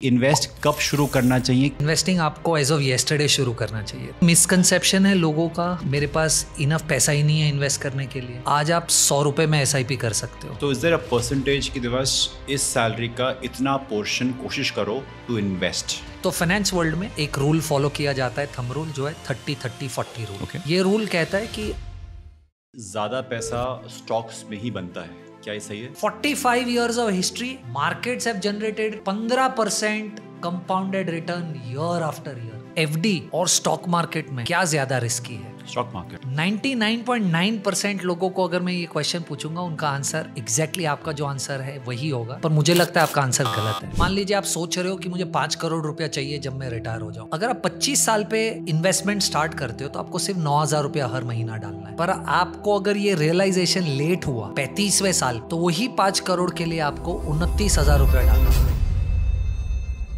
Invest कब शुरू करना चाहिए? इन्वेस्टिंग आपको एज ऑफ येस्टरडे शुरू करना चाहिए। मिसकंसेप्शन है लोगों का, मेरे पास इनफ पैसा ही नहीं है इन्वेस्ट करने के लिए। आज आप 100 रुपए में SIP कर सकते हो। तो इज देयर अ परसेंटेज कि दिवस इस सैलरी का इतना पोर्शन कोशिश करो टू इन्वेस्ट? तो फाइनेंस वर्ल्ड में एक रूल फॉलो किया जाता है, थंब रूल, जो है 30-30-40 रूल। Okay. ये रूल कहता है कि ज्यादा पैसा स्टॉक्स में ही बनता है, क्या ये सही है? 45 years of history, markets have generated 15% compounded return year after year. FD और स्टॉक मार्केट में क्या ज्यादा रिस्की है? Stock market. 99.9% लोगों को अगर मैं ये क्वेश्चन पूछूंगा, उनका आंसर एग्जैक्टली आपका जो आंसर है वही होगा, पर मुझे लगता है आपका आंसर गलत है। मान लीजिए आप सोच रहे हो कि मुझे 5 करोड़ रुपया चाहिए जब मैं रिटायर हो जाऊं। अगर आप 25 साल पे इन्वेस्टमेंट स्टार्ट करते हो तो आपको सिर्फ 9,000 रुपया हर महीना डालना है। पर आपको अगर ये रियलाइजेशन लेट हुआ 35वें साल, तो वही 5 करोड़ के लिए आपको 29,000 रुपया डालना है।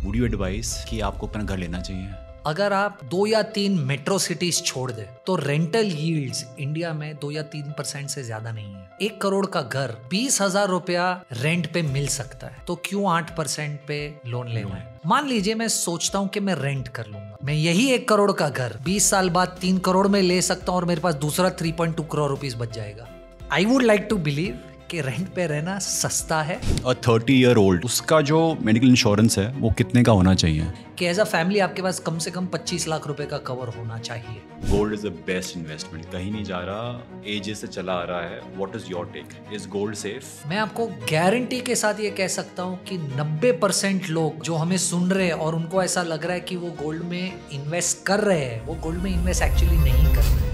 वुड यू एडवाइस कि आपको अपना घर लेना चाहिए? अगर आप 2 या 3 मेट्रो सिटीज छोड़ दे तो रेंटल यील्ड्स इंडिया में 2 या 3% से ज्यादा नहीं है। 1 करोड़ का घर 20,000 रुपया रेंट पे मिल सकता है, तो क्यों 8% पे लोन लेना है? मान लीजिए मैं सोचता हूँ कि मैं रेंट कर लूंगा, मैं यही 1 करोड़ का घर 20 साल बाद 3 करोड़ में ले सकता हूँ और मेरे पास दूसरा 3.2 करोड़ रुपीस बच जाएगा। I would like to believe कि रेंट पे रहना सस्ता है। और 30 ईयर ओल्ड, उसका जो मेडिकल इंश्योरेंस है वो कितने का होना चाहिए? कि एज अ फैमिली आपके पास कम से कम 25 लाख रुपए का कवर होना चाहिए। Gold is the best investment, कहीं नहीं जा रहा, एजेस से चला आ रहा है। What is your take? Is gold safe? मैं आपको गारंटी के साथ ये कह सकता हूँ कि 90% लोग जो हमें सुन रहे हैं और उनको ऐसा लग रहा है कि वो गोल्ड में इन्वेस्ट कर रहे हैं, वो गोल्ड में इन्वेस्ट एक्चुअली नहीं कर रहे हैं।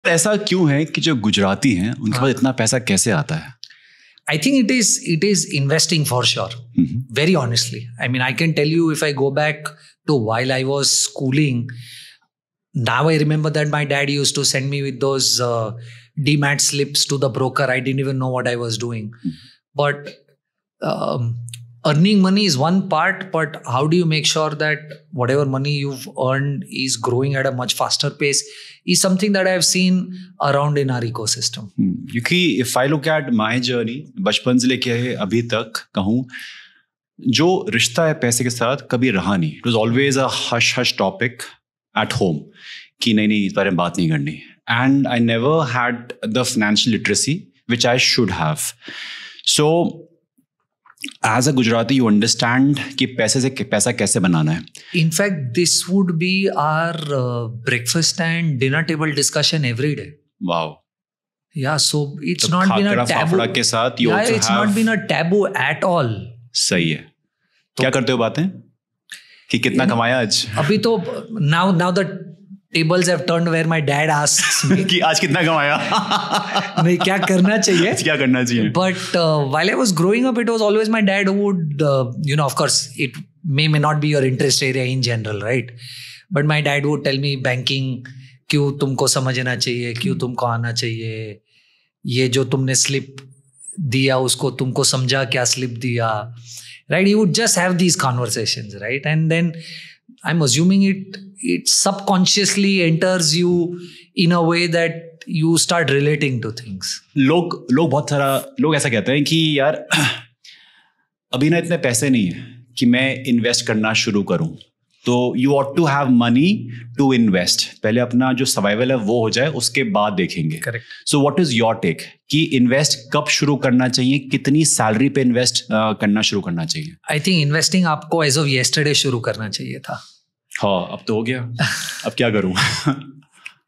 ऐसा क्यों है कि जो गुजराती हैं उनके पास इतना पैसा कैसे आता है? I think it is investing for sure. Very honestly. I mean, I can tell you, if I go back to while I was schooling, now I remember that my dad used to send me with those demat slips to the broker. I didn't even know what I was doing. But earning money is one part, but how do you make sure that whatever money you've earned is growing at a much faster pace is something that I have seen around in our ecosystem. क्योंकि if I look at my journey, बचपन से लेके अभी तक कहूँ, जो रिश्ता है पैसे के साथ कभी रहा नहीं। It was always a hush topic at home कि नहीं इस बारे में बात नहीं करनी। And I never had the financial literacy which I should have. So as a Gujarati, you understand कि पैसे से पैसा कैसे बनाना है। In fact, this would be our breakfast and dinner table discussion every day. Wow. Yeah, so it's not been a taboo. के साथ you also it's have... not been a taboo at all. सही है। क्या करते हो बातें कि कितना कमाया आज? अभी तो now the tables have turned where my dad asks me कि आज कितना कमाया? नहीं, क्या करना चाहिए? क्या करना चाहिए? But while I was growing up, it was always my dad who would, of course, it may not be your interest area in general, right? But my dad would tell me banking क्यों तुमको समझना चाहिए, क्यों तुमको आना चाहिए, ये जो तुमने स्लिप दिया उसको तुमको समझा क्या स्लिप दिया, right? He would just have these conversations, right? And then I'm assuming it subconsciously enters you in a way that you start relating to things. लोग बहुत सारा लोग ऐसा कहते हैं कि यार अभी ना इतने पैसे नहीं है कि मैं इन्वेस्ट करना शुरू करूं, तो you ought to have money to invest. पहले अपना जो सर्वाइवल है वो हो जाए, उसके बाद देखेंगे। Correct. So what is your take कि इन्वेस्ट कब शुरू करना चाहिए, कितनी सैलरी पे इन्वेस्ट करना शुरू करना चाहिए? आई थिंक इन्वेस्टिंग आपको एज ऑफ येस्टरडे शुरू करना चाहिए था। हाँ, अब तो हो गया। अब क्या करूं?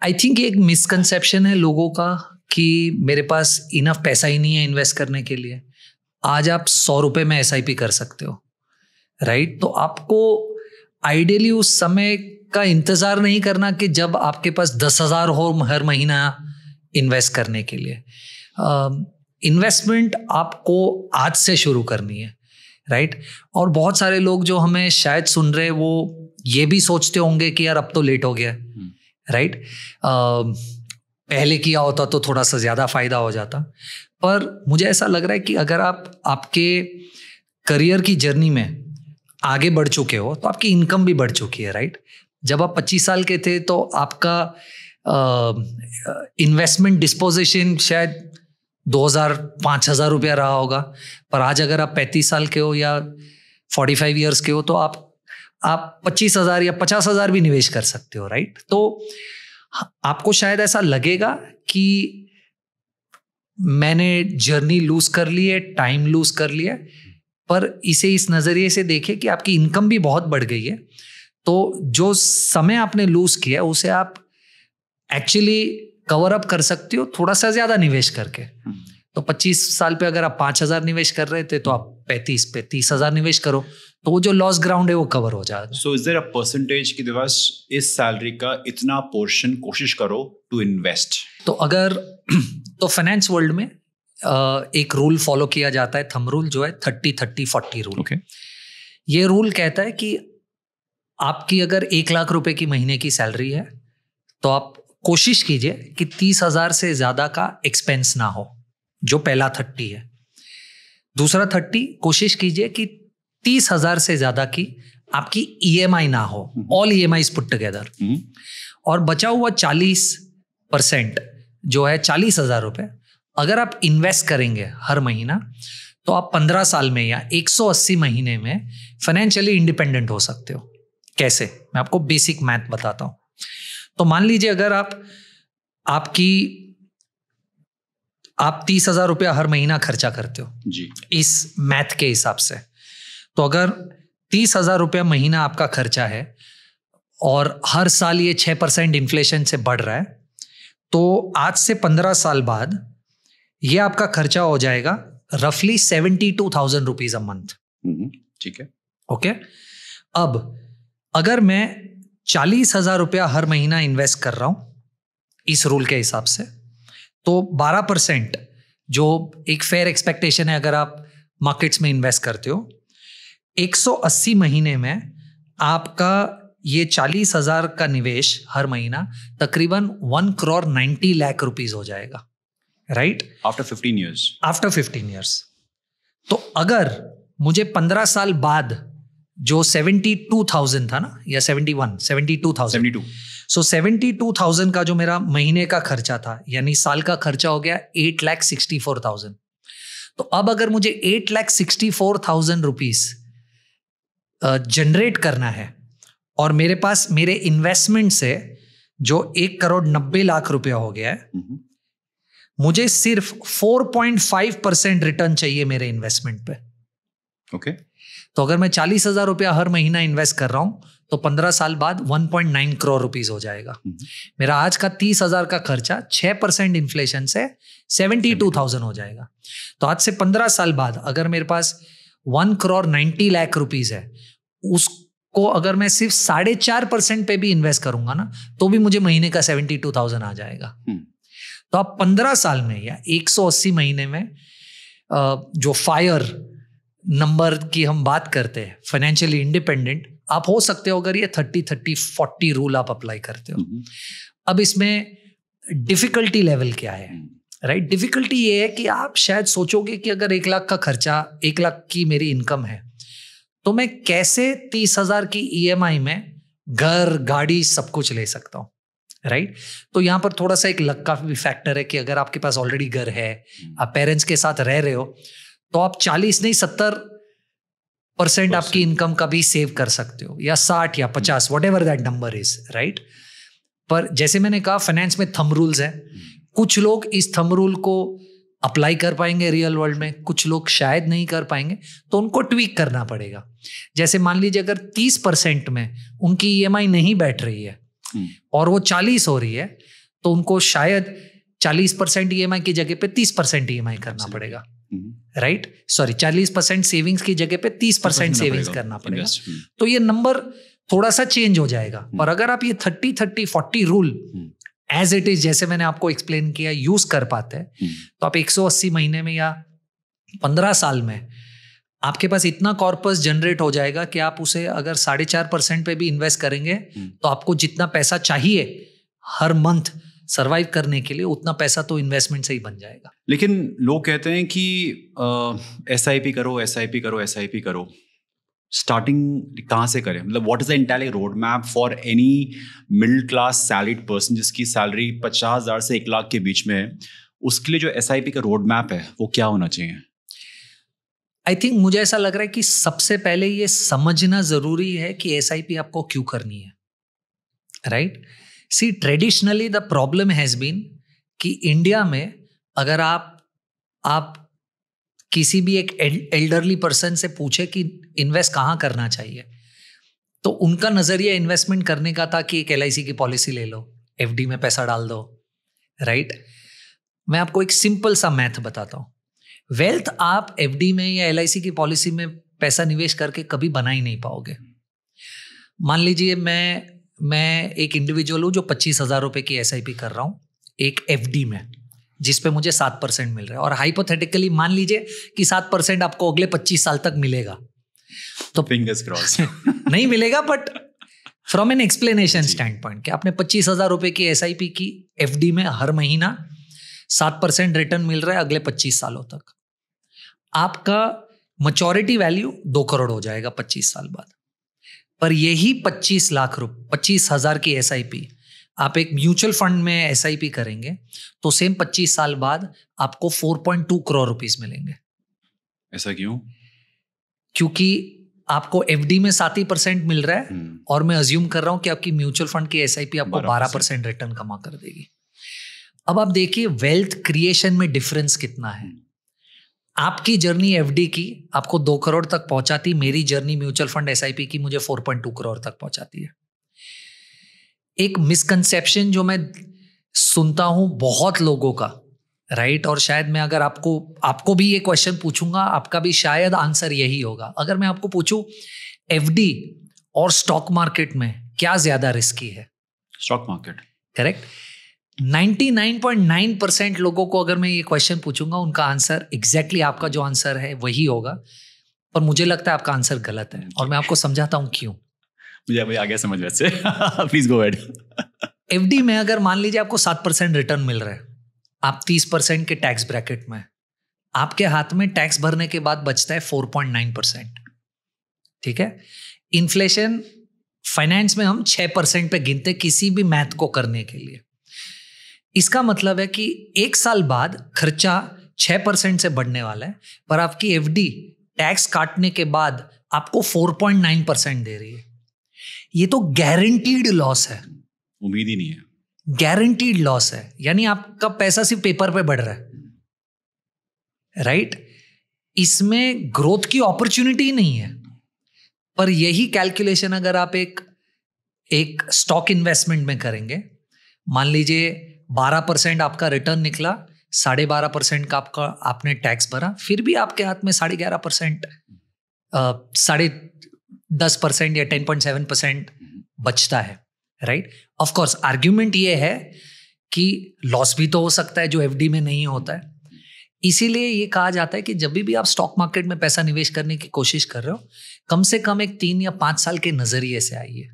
आई थिंक एक मिसकंसेप्शन है लोगों का कि मेरे पास इनफ पैसा ही नहीं है इन्वेस्ट करने के लिए। आज आप 100 रुपए में SIP कर सकते हो, राइट? तो आपको आइडियली उस समय का इंतजार नहीं करना कि जब आपके पास 10,000 हो हर महीना इन्वेस्ट करने के लिए। इन्वेस्टमेंट आपको आज से शुरू करनी है, राइट? और बहुत सारे लोग जो हमें शायद सुन रहे, वो ये भी सोचते होंगे कि यार अब तो लेट हो गया, राइट? पहले किया होता तो थोड़ा सा ज़्यादा फायदा हो जाता। पर मुझे ऐसा लग रहा है कि अगर आप आपके करियर की जर्नी में आगे बढ़ चुके हो तो आपकी इनकम भी बढ़ चुकी है, राइट? जब आप 25 साल के थे तो आपका इन्वेस्टमेंट डिस्पोजिशन शायद 2,000-5,000 रुपया रहा होगा, पर आज अगर आप 35 साल के हो या 45 ईयर्स के हो तो आप 25,000 या 50,000 भी निवेश कर सकते हो, राइट? तो आपको शायद ऐसा लगेगा कि मैंने जर्नी लूज कर ली है, टाइम लूज कर लिया है, पर इसे इस नजरिए से देखें कि आपकी इनकम भी बहुत बढ़ गई है, तो जो समय आपने लूज किया उसे आप एक्चुअली कवर अप कर सकते हो थोड़ा सा ज्यादा निवेश करके। तो 25 साल पे अगर आप 5,000 निवेश कर रहे थे तो आप 35 पे 30,000 निवेश करो, तो वो जो लॉस ग्राउंड है वो कवर हो जाएगा। So is there a percentage कि दिवस इस सैलरी का इतना पोर्शन कोशिश करो टू इन्वेस्ट? तो अगर तो फाइनेंस वर्ल्ड में एक रूल फॉलो किया जाता है, थंब रूल, जो है 30-30-40 रूल। Okay. ये रूल कहता है कि आपकी अगर 1 लाख रुपए की महीने की सैलरी है तो आप कोशिश कीजिए कि 30,000 से ज्यादा का एक्सपेंस ना हो, जो पहला 30 है। दूसरा 30, कोशिश कीजिए कि 30,000 से ज्यादा की आपकी EMI ना हो, ऑल EMIs पुट टुगेदर। और बचा हुआ 40% जो है 40,000 रुपए, अगर आप इन्वेस्ट करेंगे हर महीना तो आप 15 साल में या 180 महीने में फाइनेंशियली इंडिपेंडेंट हो सकते हो। कैसे? मैं आपको बेसिक मैथ बताता हूं। तो मान लीजिए अगर आप 30,000 रुपया हर महीना खर्चा करते हो जी, इस मैथ के हिसाब से, तो अगर 30,000 रुपया महीना आपका खर्चा है और हर साल ये 6% इन्फ्लेशन से बढ़ रहा है, तो आज से 15 साल बाद ये आपका खर्चा हो जाएगा रफली 72,000 रुपीज अ मंथ। ठीक है, ओके। अब अगर मैं 40,000 रुपया हर महीना इन्वेस्ट कर रहा हूं इस रूल के हिसाब से, तो 12% जो एक फेयर एक्सपेक्टेशन है अगर आप मार्केट्स में इन्वेस्ट करते हो, 180 महीने में आपका ये 40,000 का निवेश हर महीना तकरीबन 1,90 लाख रुपीज हो जाएगा, right? After 15 years. After 15 years. तो अगर मुझे 15 साल बाद जो 72,000 था ना, या 72,000, सो 72,000 का जो मेरा महीने का खर्चा था, यानी साल का खर्चा हो गया 8,64,000। तो अब अगर मुझे 8,64,000 रुपीज जनरेट करना है और मेरे पास मेरे इन्वेस्टमेंट से जो 1,90,00,000 रुपया हो गया है, मुझे सिर्फ 4.5% रिटर्न चाहिए मेरे इन्वेस्टमेंट पे। ओके। तो अगर मैं 40,000 रुपया हर महीना इन्वेस्ट कर रहा हूं तो 15 साल बाद 1.9 करोड़ रुपीज हो जाएगा। मेरा आज का 30,000 का खर्चा 6% इन्फ्लेशन से 72,000 हो जाएगा। तो आज से 15 साल बाद अगर मेरे पास 1,90,00,000 रुपीज है, उसको अगर मैं सिर्फ 4.5% पे भी इन्वेस्ट करूंगा ना, तो भी मुझे महीने का 72,000 आ जाएगा। तो आप 15 साल में या 180 महीने में जो फायर नंबर की हम बात करते हैं, फाइनेंशियली इंडिपेंडेंट आप हो सकते हो अगर ये 30-30-40 रूल आप अप्लाई करते हो। अब इसमें डिफिकल्टी लेवल क्या है, राइट? डिफिकल्टी ये है कि आप शायद सोचोगे कि अगर 1 लाख का खर्चा, 1 लाख की मेरी इनकम है, तो मैं कैसे 30,000 की EMI में घर, गाड़ी, सब कुछ ले सकता हूँ, राइट? तो यहाँ पर थोड़ा सा एक लक का भी फैक्टर है कि अगर आपके पास ऑलरेडी घर है, आप पेरेंट्स के साथ रह रहे हो, तो आप 40 नहीं 70% आपकी इनकम का भी सेव कर सकते हो, या 60 या 50, what ever that number is, right? पर जैसे मैंने कहा, फाइनेंस में थंब रूल्स हैं। कुछ लोग इस थंब रूल को अप्लाई कर पाएंगे रियल वर्ल्ड में, कुछ लोग शायद नहीं कर पाएंगे, तो उनको ट्वीक करना पड़ेगा। जैसे मान लीजिए अगर 30% में उनकी EMI नहीं बैठ रही है और वो 40 हो रही है, तो उनको शायद 40% EMI की जगह पे 30% EMI करना पड़ेगा, राइट? सॉरी, 40% सेविंग्स की जगह पे 30% सेविंग्स करना पड़ेगा। तो ये नंबर थोड़ा सा चेंज हो जाएगा। पर अगर आप ये 30-30-40 रूल एज इट इज, जैसे मैंने आपको एक्सप्लेन किया, यूज कर पाते हैं, तो आप 180 महीने में या 15 साल में आपके पास इतना कॉर्पस जनरेट हो जाएगा कि आप उसे अगर 4.5% पे भी इन्वेस्ट करेंगे, तो आपको जितना पैसा चाहिए हर मंथ सरवाइव करने के लिए, उतना पैसा तो इन्वेस्टमेंट से ही बन जाएगा। लेकिन लोग कहते हैं कि SIP करो, SIP करो, SIP करो। स्टार्टिंग कहाँ से करें? मतलब what is the entire road map for any middle class salaried person जिसकी सैलरी 50,000 से 1 लाख के बीच में है, उसके लिए जो SIP का रोड मैप है वो क्या होना चाहिए? आई थिंक मुझे ऐसा लग रहा है कि सबसे पहले ये समझना जरूरी है कि SIP आपको क्यों करनी है, right? See, traditionally the problem has been कि इंडिया में अगर आप किसी भी एक एल्डरली पर्सन से पूछे कि इन्वेस्ट कहाँ करना चाहिए, तो उनका नजरिया इन्वेस्टमेंट करने का था कि एक LIC की पॉलिसी ले लो, FD में पैसा डाल दो, राइट? मैं आपको एक सिंपल सा मैथ बताता हूँ। वेल्थ आप FD में या LIC की पॉलिसी में पैसा निवेश करके कभी बना ही नहीं पाओगे। मान लीजिए मैं एक इंडिविजुअल हूँ जो 25,000 रुपए की SIP कर रहा हूँ एक FD में, जिस पे मुझे 7% मिल रहा है, और हाइपोथेटिकली मान लीजिए कि 7% आपको अगले 25 साल तक मिलेगा, तो फिंगर्स क्रॉस नहीं मिलेगा, but from an explanation stand point कि आपने 25,000 रुपए की SIP की FD में हर महीना 7% रिटर्न मिल रहा है अगले 25 सालों तक, आपका मैच्योरिटी वैल्यू 2 करोड़ हो जाएगा 25 साल बाद। पर यही 25,000 की SIP आप एक म्यूचुअल फंड में SIP करेंगे तो सेम 25 साल बाद आपको 4.2 करोड़ रुपीस मिलेंगे। ऐसा क्यों? क्योंकि आपको FD में 7% मिल रहा है और मैं अज्यूम कर रहा हूं कि आपकी म्यूचुअल फंड की SIP आपको 12% रिटर्न कमा कर देगी। अब आप देखिए वेल्थ क्रिएशन में डिफरेंस कितना है। आपकी जर्नी FD की आपको 2 करोड़ तक पहुंचाती, मेरी जर्नी म्यूचुअल फंड SIP की मुझे 4.2 करोड़ तक पहुंचाती है। एक मिसकंसेप्शन जो मैं सुनता हूं बहुत लोगों का, राइट, और शायद मैं अगर आपको भी ये क्वेश्चन पूछूंगा, आपका भी शायद आंसर यही होगा। अगर मैं आपको पूछूं FD और स्टॉक मार्केट में क्या ज्यादा रिस्की है? Stock market. करेक्ट। 99.9% लोगों को अगर मैं ये क्वेश्चन पूछूंगा उनका आंसर एग्जैक्टली आपका जो आंसर है वही होगा, पर मुझे लगता है आपका आंसर गलत है और मैं आपको समझाता हूं क्यों। मुझे अभी आ गया समझ वैसे। Please go ahead. FD में अगर मान लीजिए आपको 7% रिटर्न मिल रहा है, आप 30% के टैक्स ब्रैकेट में, आपके हाथ में टैक्स भरने के बाद बचता है 4.9%। ठीक है। इन्फ्लेशन फाइनेंस में हम 6% पे गिनते किसी भी मैथ को करने के लिए। इसका मतलब है कि 1 साल बाद खर्चा 6% से बढ़ने वाला है, पर आपकी FD टैक्स काटने के बाद आपको 4.9% दे रही है। ये तो गारंटीड लॉस है, उम्मीद ही नहीं है, गारंटीड लॉस है। यानी आपका पैसा सिर्फ पेपर पे बढ़ रहा है, राइट? इसमें ग्रोथ की अपॉर्चुनिटी नहीं है। पर यही कैलकुलेशन अगर आप एक स्टॉक इन्वेस्टमेंट में करेंगे, मान लीजिए 12% आपका रिटर्न निकला, 12.5% का आपने टैक्स भरा, फिर भी आपके हाथ में 11.5%, 10% या 10.7% बचता है, राइट? ऑफ कोर्स आर्ग्यूमेंट ये है कि लॉस भी तो हो सकता है जो FD में नहीं होता है। इसीलिए ये कहा जाता है कि जब भी आप स्टॉक मार्केट में पैसा निवेश करने की कोशिश कर रहे हो, कम से कम एक 3 या 5 साल के नजरिए से आइए,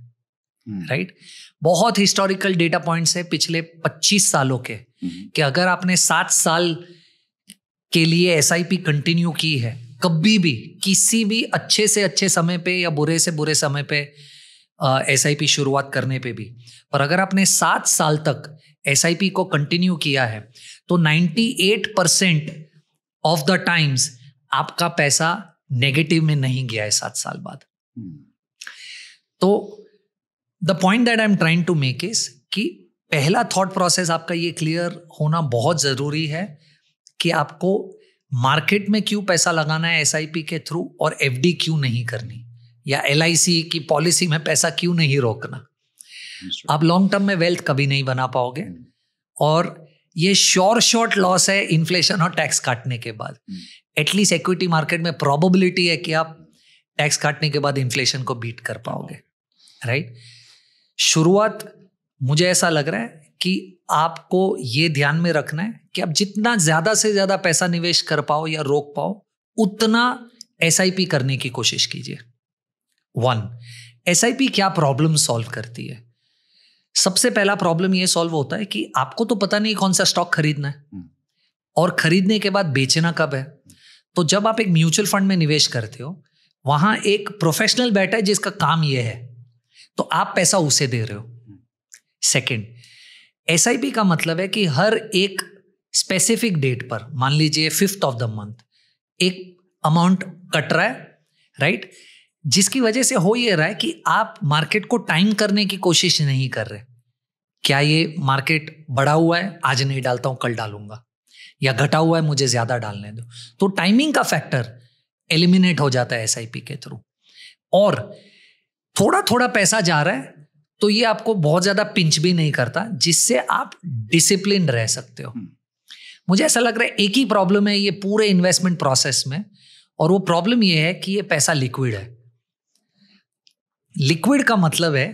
राइट? बहुत हिस्टोरिकल डेटा पॉइंट्स है पिछले 25 सालों के, कि अगर आपने 7 साल के लिए SIP कंटिन्यू की है, कभी भी किसी भी अच्छे से अच्छे समय पे या बुरे से बुरे समय पे SIP शुरुआत करने पे भी, पर अगर आपने 7 साल तक SIP को कंटिन्यू किया है तो 98% ऑफ द टाइम्स आपका पैसा नेगेटिव में नहीं गया है 7 साल बाद। तो the point that I am trying to make is कि पहला थॉट प्रोसेस आपका ये क्लियर होना बहुत जरूरी है कि आपको मार्केट में क्यों पैसा लगाना है SIP के थ्रू, और FD क्यों नहीं करनी, या LIC की पॉलिसी में पैसा क्यों नहीं रोकना। आप लॉन्ग टर्म में वेल्थ कभी नहीं बना पाओगे, और ये शॉर्ट लॉस है इन्फ्लेशन और टैक्स काटने के बाद। एटलीस्ट इक्विटी मार्केट में प्रोबेबिलिटी है कि आप टैक्स काटने के बाद इन्फ्लेशन को बीट कर पाओगे, राइट? शुरुआत मुझे ऐसा लग रहा है कि आपको ये ध्यान में रखना है कि आप जितना ज्यादा से ज्यादा पैसा निवेश कर पाओ या रोक पाओ, उतना SIP करने की कोशिश कीजिए। 1, SIP क्या प्रॉब्लम सॉल्व करती है? सबसे पहला प्रॉब्लम ये सॉल्व होता है कि आपको तो पता नहीं कौन सा स्टॉक खरीदना है और खरीदने के बाद बेचना कब है। तो जब आप एक म्यूचुअल फंड में निवेश करते हो वहां एक प्रोफेशनल बैठा है जिसका काम ये है, तो आप पैसा उसे दे रहे हो। सेकंड, SIP का मतलब है कि हर एक स्पेसिफिक डेट पर, मान लीजिए 5th of the month, एक अमाउंट कट रहा है, राइट, जिसकी वजह से हो ये रहा है कि आप मार्केट को टाइम करने की कोशिश नहीं कर रहे। क्या ये मार्केट बढ़ा हुआ है, आज नहीं डालता हूं, कल डालूंगा, या घटा हुआ है, मुझे ज्यादा डालने दो। तो टाइमिंग का फैक्टर एलिमिनेट हो जाता है SIP के थ्रू। और थोड़ा थोड़ा पैसा जा रहा है तो ये आपको बहुत ज्यादा पिंच भी नहीं करता, जिससे आप डिसिप्लिन रह सकते हो। मुझे ऐसा लग रहा है एक ही प्रॉब्लम है ये पूरे इन्वेस्टमेंट प्रोसेस में, और वो प्रॉब्लम ये है कि ये पैसा लिक्विड है। लिक्विड का मतलब है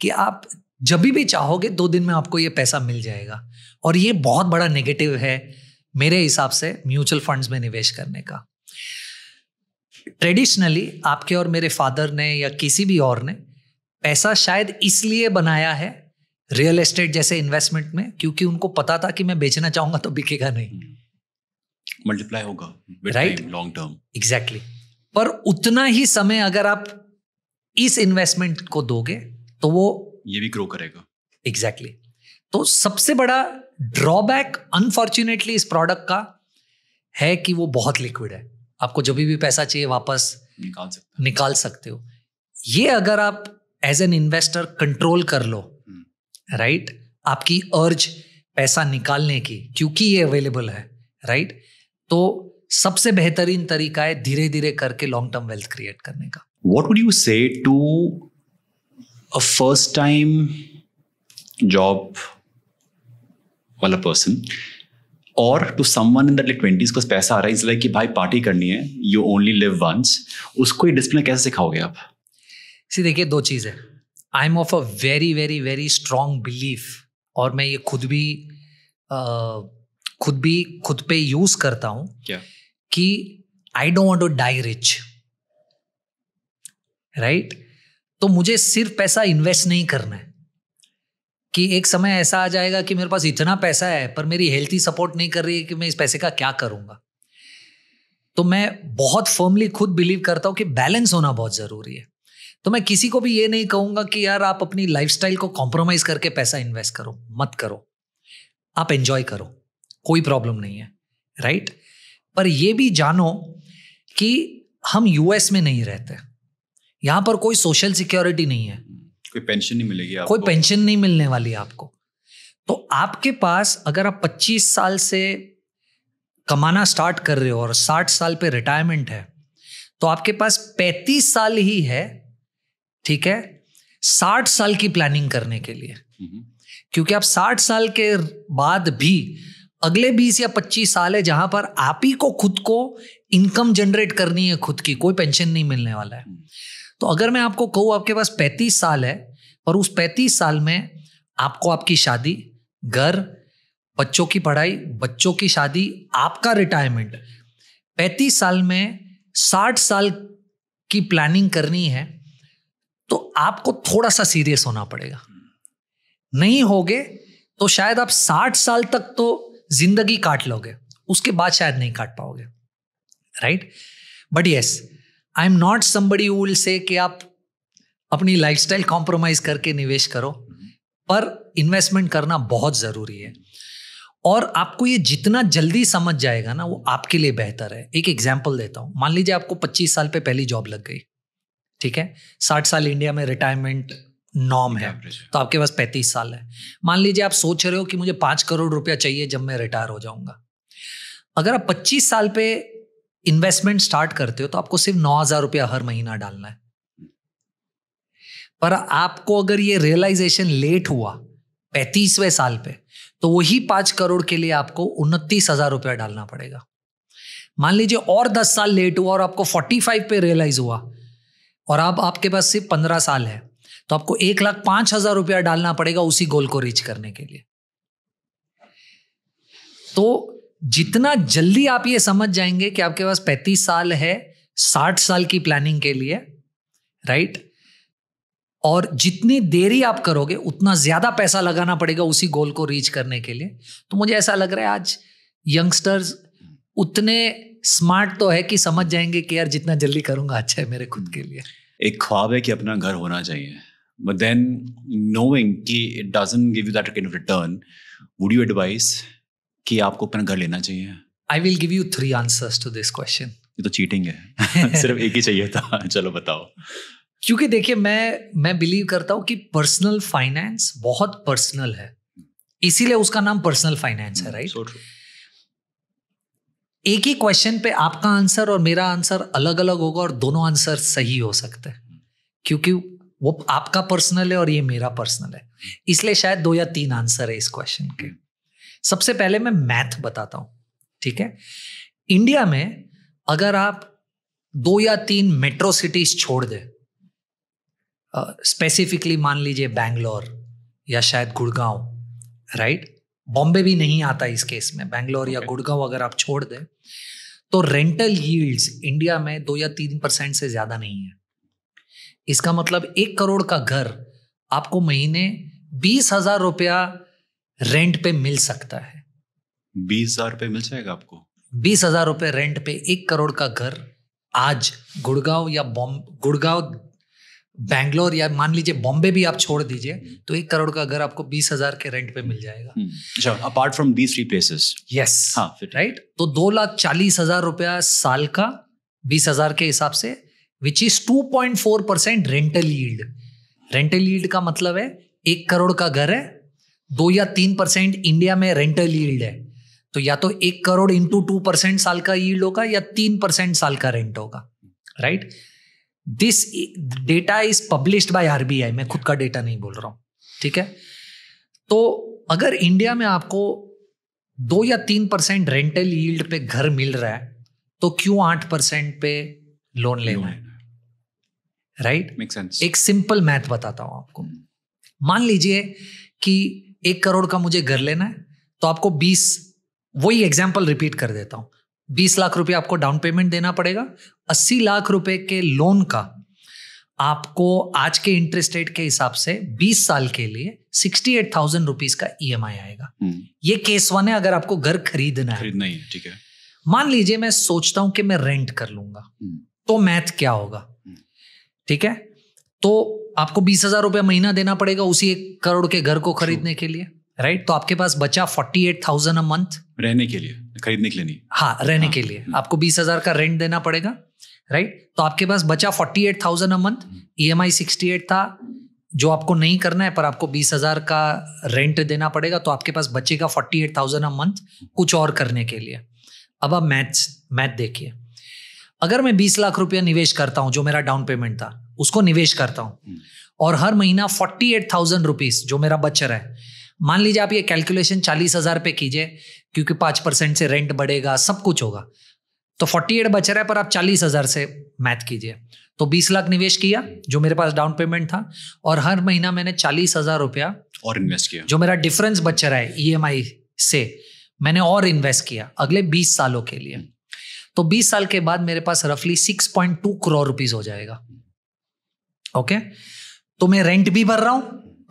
कि आप जब भी चाहोगे 2 दिन में आपको ये पैसा मिल जाएगा, और ये बहुत बड़ा नेगेटिव है मेरे हिसाब से म्यूचुअल फंड्स में निवेश करने का। ट्रेडिशनली आपके और मेरे फादर ने या किसी भी और ने पैसा शायद इसलिए बनाया है रियल एस्टेट जैसे इन्वेस्टमेंट में, क्योंकि उनको पता था कि मैं बेचना चाहूंगा तो बिकेगा नहीं, मल्टीप्लाई होगा, राइट, लॉन्ग टर्म। एग्जैक्टली। पर उतना ही समय अगर आप इस इन्वेस्टमेंट को दोगे तो वो ये भी ग्रो करेगा। एग्जैक्टली। तो सबसे बड़ा ड्रॉबैक अनफॉर्चुनेटली इस प्रोडक्ट का है कि वो बहुत लिक्विड है, आपको जब भी पैसा चाहिए वापस निकाल सकते हो। ये अगर आप एज एन इन्वेस्टर कंट्रोल कर लो, राइट, आपकी अर्ज पैसा निकालने की, क्योंकि ये अवेलेबल है, राइट, तो सबसे बेहतरीन तरीका है धीरे धीरे करके लॉन्ग टर्म वेल्थ क्रिएट करने का। What would you say to a first time job वाला person or to someone in the late 20s को पैसा आ रहा है, इसलिए कि भाई पार्टी करनी है, you only live once, उसको ये डिसिप्लिन कैसे सिखाओगे आप? देखिए, 2 चीज है। I M of a very very very strong belief, और मैं ये खुद पे यूज करता हूं, क्या? कि I don't want to die rich, right. तो मुझे सिर्फ पैसा इन्वेस्ट नहीं करना है कि एक समय ऐसा आ जाएगा कि मेरे पास इतना पैसा है पर मेरी हेल्थ ही सपोर्ट नहीं कर रही है कि मैं इस पैसे का क्या करूंगा। तो मैं बहुत फर्मली खुद बिलीव करता हूं कि बैलेंस होना बहुत जरूरी है। तो मैं किसी को भी ये नहीं कहूंगा कि यार आप अपनी लाइफस्टाइल को कॉम्प्रोमाइज करके पैसा इन्वेस्ट करो, मत करो, आप एंजॉय करो, कोई प्रॉब्लम नहीं है, राइट। पर ये भी जानो कि हम यूएस में नहीं रहते, यहां पर कोई सोशल सिक्योरिटी नहीं है, कोई पेंशन नहीं मिलेगी आपको, कोई पेंशन नहीं मिलने वाली आपको। तो आपके पास अगर आप 25 साल से कमाना स्टार्ट कर रहे हो और 60 साल पे रिटायरमेंट है, तो आपके पास 35 साल ही है, ठीक है, 60 साल की प्लानिंग करने के लिए। क्योंकि आप 60 साल के बाद भी अगले 20 या 25 साल है जहां पर आप ही को खुद को इनकम जनरेट करनी है खुद की, कोई पेंशन नहीं मिलने वाला है। तो अगर मैं आपको कहूँ आपके पास 35 साल है और उस 35 साल में आपको आपकी शादी, घर, बच्चों की पढ़ाई, बच्चों की शादी, आपका रिटायरमेंट, 35 साल में 60 साल की प्लानिंग करनी है, तो आपको थोड़ा सा सीरियस होना पड़ेगा। नहीं होगे तो शायद आप 60 साल तक तो जिंदगी काट लोगे, उसके बाद शायद नहीं काट पाओगे, right. But yes, I am not somebody who will say कि आप अपनी लाइफस्टाइल कॉम्प्रोमाइज करके निवेश करो, पर इन्वेस्टमेंट करना बहुत जरूरी है। और आपको ये जितना जल्दी समझ जाएगा ना, वो आपके लिए बेहतर है। एक एग्जांपल देता हूं, मान लीजिए आपको 25 साल पे पहली जॉब लग गई, ठीक है, 60 साल इंडिया में रिटायरमेंट नॉर्म है, तो आपके पास 35 साल है। मान लीजिए आप सोच रहे हो कि मुझे 5 करोड़ रुपया चाहिए जब मैं रिटायर हो जाऊंगा। अगर आप 25 साल पे इन्वेस्टमेंट स्टार्ट करते हो तो आपको सिर्फ 9,000 रुपया हर महीना डालना है। पर आपको अगर ये रियलाइजेशन लेट हुआ 35वें साल पे, तो वही 5 करोड़ के लिए आपको 29,000 रुपया डालना पड़ेगा। मान लीजिए और 10 साल लेट हुआ और आपको 45 पे रियलाइज हुआ और अब आपके पास सिर्फ 15 साल है, तो आपको 1,05,000 रुपया डालना पड़ेगा उसी गोल को रीच करने के लिए। तो जितना जल्दी आप ये समझ जाएंगे कि आपके पास 35 साल है 60 साल की प्लानिंग के लिए, राइट, और जितनी देरी आप करोगे उतना ज्यादा पैसा लगाना पड़ेगा उसी गोल को रीच करने के लिए। तो मुझे ऐसा लग रहा है आज यंगस्टर्स उतने स्मार्ट तो है कि समझ जाएंगे कि यार जितना जल्दी करूंगा अच्छा है मेरे खुद के लिए. एक ख्वाब है कि अपना घर होना चाहिए, बट देन नोइंग कि it doesn't give you that kind of return, would you advice कि आपको अपना घर लेना चाहिए? I will give you 3 answers to this question. ये तो चीटिंग है. सिर्फ एक ही चाहिए था. चलो बताओ. क्योंकि देखिए मैं बिलीव करता हूं कि पर्सनल फाइनेंस बहुत पर्सनल है, इसीलिए उसका नाम पर्सनल फाइनेंस है, राइट? एक ही क्वेश्चन पे आपका आंसर और मेरा आंसर अलग अलग होगा और दोनों आंसर सही हो सकते हैं, क्योंकि वो आपका पर्सनल है और ये मेरा पर्सनल है. इसलिए शायद 2 या 3 आंसर है इस क्वेश्चन के. सबसे पहले मैं मैथ बताता हूं, ठीक है? इंडिया में अगर आप 2 या 3 मेट्रो सिटीज छोड़ दे, स्पेसिफिकली मान लीजिए बैंगलोर या शायद गुड़गांव, राइट? बॉम्बे भी नहीं आता इस केस में. बैंगलोर या गुड़गांव अगर आप छोड़ दें तो रेंटल यील्ड्स इंडिया में 2 या 3% से ज्यादा नहीं है. इसका मतलब 1 करोड़ का घर आपको महीने 20,000 रुपया रेंट पे मिल सकता है. 20,000 रुपये मिल जाएगा आपको? 20,000 रुपये रेंट पे 1 करोड़ का घर आज गुड़गांव या गुड़गांव, बैंगलोर या मान लीजिए बॉम्बे भी आप छोड़ दीजिए तो 1 करोड़ का घर आपको 20,000 के रेंट पे मिल जाएगा. अच्छा, apart from these 3 places. Yes, हाँ, राइट. तो 2,40,000 रुपया साल का 20,000 के हिसाब से, which is 2.4% rental yield. Rental yield का मतलब है 1 करोड़ का घर है, 2 या 3% इंडिया में रेंटल यील्ड है, तो या तो 1 करोड़ इंटू 2% साल का यील्ड होगा या 3% साल का रेंट होगा, right? This data is published by RBI. मैं खुद का डेटा नहीं बोल रहा हूं, ठीक है? तो अगर इंडिया में आपको 2 या 3% रेंटल यील्ड पे घर मिल रहा है तो क्यों 8% पे लोन लेना है, राइट? Make sense. एक सिंपल मैथ बताता हूं आपको. मान लीजिए कि 1 करोड़ का मुझे घर लेना है तो आपको 20, वही एग्जाम्पल रिपीट कर देता हूं, 20 लाख रुपए आपको डाउन पेमेंट देना पड़ेगा. 80 लाख रुपए के लोन का आपको आज के इंटरेस्ट रेट के हिसाब से 20 साल के लिए 68,000 रुपीज का EMI आएगा. ये केस 1 है अगर आपको घर खरीदना है, ठीक है. मान लीजिए मैं सोचता हूं कि मैं रेंट कर लूंगा, तो मैथ क्या होगा, ठीक है? तो आपको 20,000 रुपया महीना देना पड़ेगा उसी 1 करोड़ के घर को खरीदने के लिए, राइट? तो आपके पास बचा 48,000 अ मंथ रहने के लिए, खरीदने के लिए नहीं. हाँ, रहने के लिए आपको 20,000 का रेंट देना पड़ेगा, राइट? तो आपके पास बचा 48,000 अ मंथ. EMI 68 था जो आपको नहीं करना है, पर आपको 20,000 का रेंट देना पड़ेगा, तो आपके पास बचेगा 48,000 अ मंथ कुछ और करने के लिए. अब आप मैथ देखिए. अगर मैं 20 लाख रुपया निवेश करता हूं, जो मेरा डाउन पेमेंट था उसको निवेश करता हूं, और हर महीना 48,000 रुपीज जो मेरा बच रहा है, मान लीजिए आप ये कैलकुलेशन 40,000 पे कीजिए, क्योंकि 5% से रेंट बढ़ेगा, सब कुछ होगा, तो 48 बच रहा है, पर आप 40,000 से मैथ कीजिए. तो 20 लाख निवेश किया जो मेरे पास डाउन पेमेंट था, और हर महीना मैंने 40,000 रुपया और इन्वेस्ट किया, जो मेरा डिफरेंस बच रहा है EMI से, मैंने और इन्वेस्ट किया अगले 20 सालों के लिए. तो 20 साल के बाद मेरे पास रफली 6.2 करोड़ रुपीज हो जाएगा. ओके, तो मैं रेंट भी भर रहा हूं,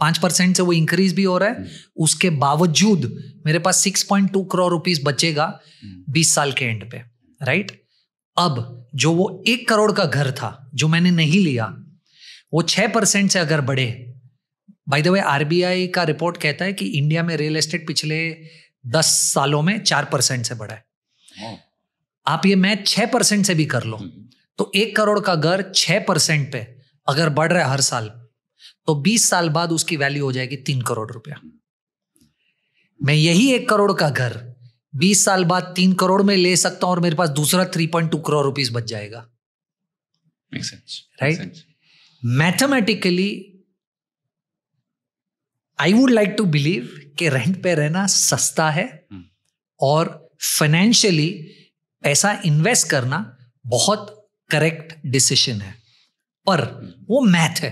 5% से वो इंक्रीज भी हो रहा है, उसके बावजूद मेरे पास 6.2 करोड़ रुपीस बचेगा 20 साल के एंड पे, राइट? अब जो वो 1 करोड़ का घर था जो मैंने नहीं लिया, वो 6% से अगर बढ़े, बाय द वे आरबीआई का रिपोर्ट कहता है कि इंडिया में रियल एस्टेट पिछले 10 सालों में 4% से बढ़ा है. आप ये मैथ 6% से भी कर लो, तो 1 करोड़ का घर 6% पे अगर बढ़ रहा है हर साल, तो 20 साल बाद उसकी वैल्यू हो जाएगी 3 करोड़ रुपया. मैं यही 1 करोड़ का घर 20 साल बाद 3 करोड़ में ले सकता हूं और मेरे पास दूसरा 3.2 करोड़ रुपीस बच जाएगा. Right? Mathematically I would like to believe कि रेंट पे रहना सस्ता है और फाइनेंशियली पैसा इन्वेस्ट करना बहुत करेक्ट डिसीजन है, पर वो मैथ है.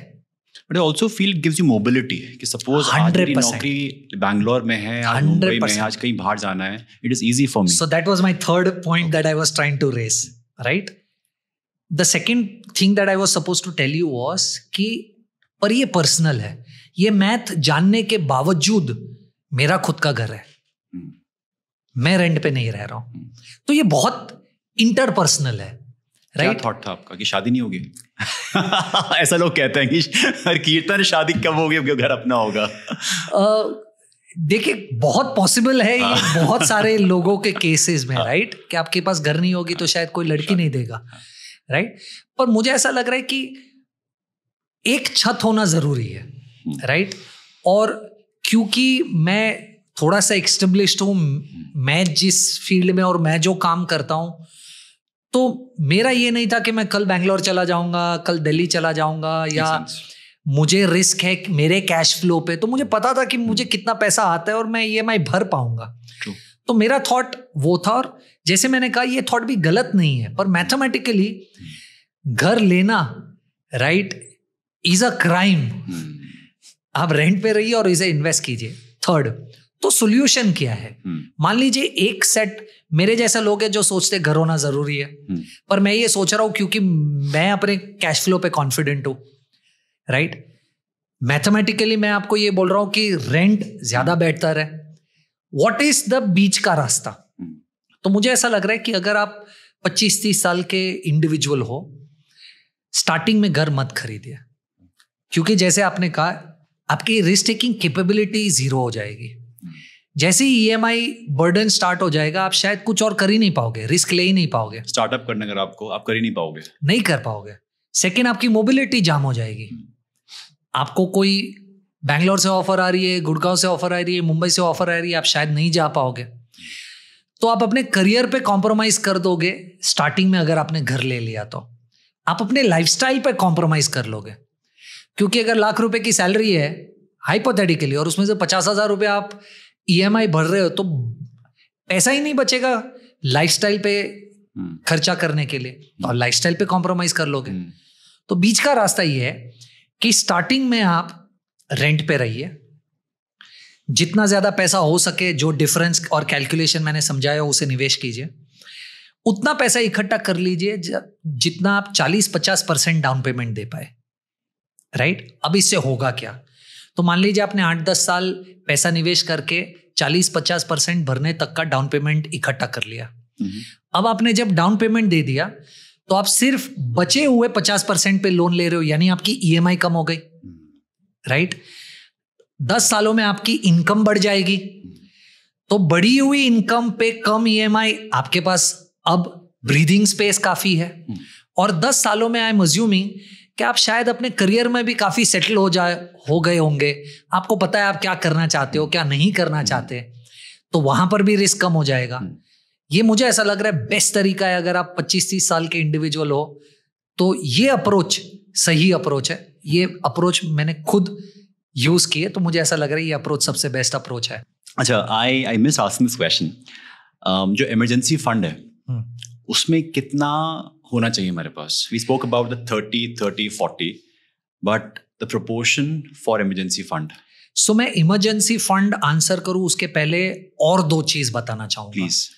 But I also feel it gives you mobility. कि suppose आज मेरी नौकरी बैंगलोर में है, आज मुंबई में है, आज कहीं बाहर जाना है, it is easy for me. So that was my third point that I was trying to raise, right? The second thing that I was supposed to tell you was कि पर ये पर्सनल है. ये मैथ जानने के बावजूद मेरा खुद का घर है, मैं रेंट पे नहीं रह रहा हूं, तो ये बहुत इंटरपर्सनल है, राइट? क्या थॉट था आपका कि शादी नहीं होगी? ऐसा लोग कहते हैं कि कीर्तन शादी कब होगी, घर अपना होगा? देखिए, बहुत पॉसिबल है ये बहुत सारे लोगों के केसेस में, राइट, कि आपके पास घर नहीं होगी तो शायद कोई लड़की नहीं देगा, राइट? पर मुझे ऐसा लग रहा है कि एक छत होना जरूरी है, राइट? और क्योंकि मैं थोड़ा सा एक्स्टेब्लिश्ड हूँ, मैं जिस फील्ड में और मैं जो काम करता हूँ, तो मेरा ये नहीं था कि मैं कल बैंगलोर चला जाऊंगा, कल दिल्ली चला जाऊंगा, या मुझे रिस्क है मेरे कैश फ्लो पे। तो मुझे पता था कि मुझे कितना पैसा आता है और मैं EMI भर पाऊंगा। तो मेरा थॉट वो था, और जैसे मैंने कहा ये थॉट भी गलत नहीं है, पर मैथमेटिकली घर लेना, राइट, इज अ क्राइम। आप रेंट पे रहिए और इसे इन्वेस्ट कीजिए। थर्ड, तो सोल्यूशन क्या है? मान लीजिए एक सेट मेरे जैसा लोग हैं जो सोचते घर होना जरूरी है, पर मैं ये सोच रहा हूं क्योंकि मैं अपने कैश फ्लो पे कॉन्फिडेंट हूं, राइट? मैथमेटिकली मैं आपको ये बोल रहा हूं कि रेंट ज्यादा बेहतर है। व्हाट इज द बीच का रास्ता? तो मुझे ऐसा लग रहा है कि अगर आप 25-30 साल के इंडिविजुअल हो, स्टार्टिंग में घर मत खरीदिए, क्योंकि जैसे आपने कहा आपकी रिस्क टेकिंग कैपेबिलिटी जीरो हो जाएगी। जैसे ही EMI बर्डन स्टार्ट हो जाएगा, आप शायद कुछ और कर ही नहीं पाओगे, रिस्क ले ही नहीं पाओगे। स्टार्टअप करने अगर आपको, आप कर ही नहीं पाओगे, नहीं कर पाओगे। सेकेंड, आपकी मोबिलिटी जाम हो जाएगी। आपको कोई बैंगलोर से ऑफर आ रही है, गुड़गांव से ऑफर आ रही है, मुंबई से ऑफर आ रही है, आप शायद नहीं जा पाओगे। तो आप अपने करियर पे कॉम्प्रोमाइज कर दोगे स्टार्टिंग में। अगर आपने घर ले लिया तो आप अपने लाइफस्टाइल पे कॉम्प्रोमाइज कर लोगे, क्योंकि अगर ₹1,00,000 की सैलरी है हाइपोथेटिकली, और उसमें से 50,000 रुपये आप EMI भर रहे हो, तो पैसा ही नहीं बचेगा लाइफस्टाइल पे खर्चा करने के लिए, और लाइफस्टाइल पे कॉम्प्रोमाइज कर लोगे। तो बीच का रास्ता ये है कि स्टार्टिंग में आप रेंट पे रहिए, जितना ज्यादा पैसा हो सके, जो डिफरेंस और कैलकुलेशन मैंने समझाया उसे निवेश कीजिए। उतना पैसा इकट्ठा कर लीजिए जितना आप 40-50% डाउन पेमेंट दे पाए, राइट? अब इससे होगा क्या? तो मान लीजिए आपने 8-10 साल पैसा निवेश करके 40-50% भरने तक का डाउन पेमेंट इकट्ठा कर लिया। अब आपने जब डाउन पेमेंट दे दिया तो आप सिर्फ बचे हुए 50% पे लोन ले रहे हो, यानी आपकी EMI कम हो गई, राइट? 10 सालों में आपकी इनकम बढ़ जाएगी, तो बढ़ी हुई इनकम पे कम EMI, आपके पास अब ब्रीदिंग स्पेस काफी है। और 10 सालों में आई एम अज्यूमिंग कि आप शायद अपने करियर में भी काफी सेटल हो गए होंगे। आपको पता है आप क्या करना चाहते हो, क्या नहीं करना चाहते, तो वहां पर भी रिस्क कम हो जाएगा। ये मुझे ऐसा लग रहा है बेस्ट तरीका है। अगर आप 25-30 साल के इंडिविजुअल हो तो ये अप्रोच सही अप्रोच है। ये अप्रोच मैंने खुद यूज किए, तो मुझे ऐसा लग रहा है ये अप्रोच सबसे बेस्ट अप्रोच है। अच्छा, I miss asking this question. जो इमरजेंसी फंड है उसमें कितना होना चाहिए हमारे पास? We spoke about the 30-40, but the proportion for emergency fund. So मैं इमरजेंसी फंड आंसर करूं उसके पहले और 2 चीज बताना चाहूंगा। प्लीज।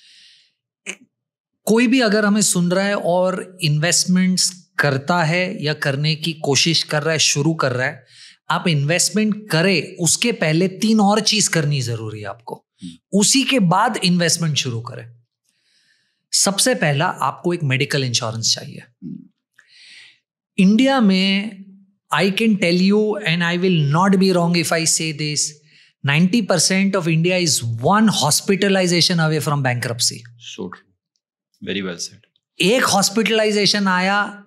कोई भी अगर हमें सुन रहा है और इन्वेस्टमेंट्स करता है या करने की कोशिश कर रहा है, शुरू कर रहा है, आप इन्वेस्टमेंट करें उसके पहले 3 और चीज करनी जरूरी है आपको, उसी के बाद इन्वेस्टमेंट शुरू करें। सबसे पहला, आपको एक मेडिकल इंश्योरेंस चाहिए। इंडिया में I can tell you and I will not be wrong if I say this, 90% of India is 1 hospitalisation away from bankruptcy. So true, very well said. एक हॉस्पिटलाइजेशन आया,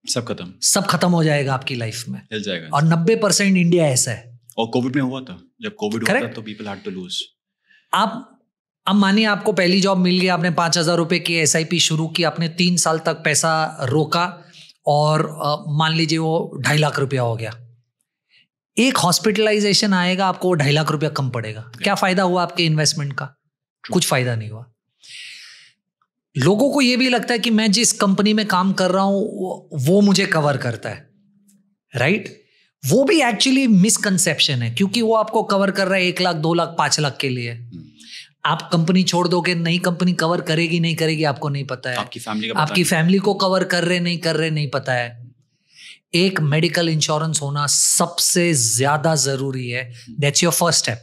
सब खत्म हो जाएगा आपकी लाइफ में, हिल जाएगा। और 90% इंडिया ऐसा है। और कोविड में हुआ था, जब कोविड हुआ था तो पीपल हैड टू लूज। आप अब मानिए आपको पहली जॉब मिल गई, आपने 5,000 रुपए की SIP शुरू की, आपने 3 साल तक पैसा रोका, और मान लीजिए वो 2.5 लाख रुपया हो गया। एक हॉस्पिटलाइजेशन आएगा, आपको वो 2.5 लाख रुपया कम पड़ेगा। क्या फायदा हुआ आपके इन्वेस्टमेंट का? कुछ फायदा नहीं हुआ। लोगों को ये भी लगता है कि मैं जिस कंपनी में काम कर रहा हूं वो मुझे कवर करता है, राइट? वो भी एक्चुअली मिसकंसेप्शन है, क्योंकि वो आपको कवर कर रहा है 1 लाख, 2 लाख, 5 लाख के लिए। आप कंपनी छोड़ दोगे, नई कंपनी कवर करेगी नहीं करेगी आपको नहीं पता है। आपकी फैमिली को कवर कर रहे नहीं पता है। एक मेडिकल इंश्योरेंस होना सबसे ज्यादा जरूरी है। That's your first step.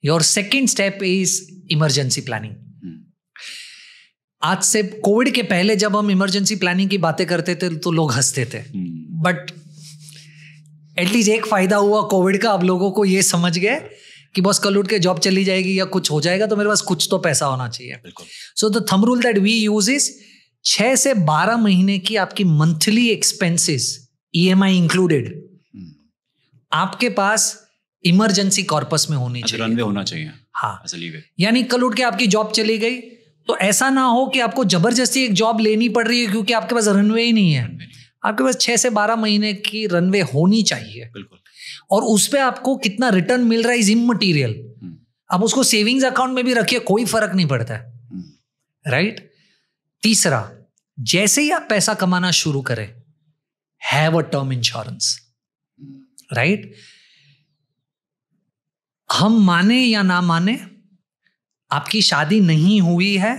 Your second step is emergency planning. आज से कोविड के पहले जब हम इमरजेंसी प्लानिंग की बातें करते थे तो लोग हंसते थे, बट एटलीस्ट एक फायदा हुआ कोविड का, अब लोगों को ये समझ गए कि बस कल उठ के जॉब चली जाएगी या कुछ हो जाएगा तो मेरे पास कुछ तो पैसा होना चाहिए। So the thumb rule that we use is 6 से 12 महीने की आपकी मंथली एक्सपेंसेस EMI इंक्लूडेड आपके पास इमरजेंसी कॉर्पस में होनी चाहिए, रनवे होना चाहिए। हाँ, यानी कल उठ के आपकी जॉब चली गई तो ऐसा ना हो कि आपको जबरदस्ती एक जॉब लेनी पड़ रही है क्योंकि आपके पास रनवे ही नहीं है। आपके पास 6 से 12 महीने की रनवे होनी चाहिए। बिल्कुल। और उस पे आपको कितना रिटर्न मिल रहा है इज इममटीरियल। आप उसको सेविंग्स अकाउंट में भी रखिए, कोई फर्क नहीं पड़ता है, राइट। तीसरा, जैसे ही आप पैसा कमाना शुरू करें, have a term insurance, right. हम माने या ना माने, आपकी शादी नहीं हुई है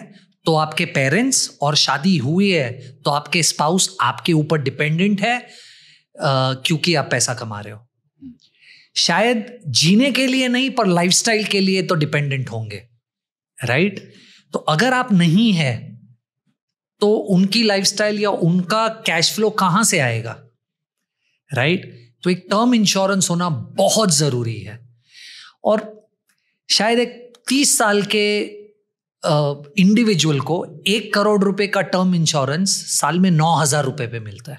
तो आपके पेरेंट्स, और शादी हुई है तो आपके स्पाउस आपके ऊपर डिपेंडेंट है क्योंकि आप पैसा कमा रहे हो। शायद जीने के लिए नहीं पर लाइफस्टाइल के लिए तो डिपेंडेंट होंगे, राइट। तो अगर आप नहीं है तो उनकी लाइफस्टाइल या उनका कैश फ्लो कहां से आएगा, राइट। तो एक टर्म इंश्योरेंस होना बहुत जरूरी है। और शायद एक 30 साल के इंडिविजुअल को 1 करोड़ रुपए का टर्म इंश्योरेंस साल में 9,000 रुपए पे मिलता है,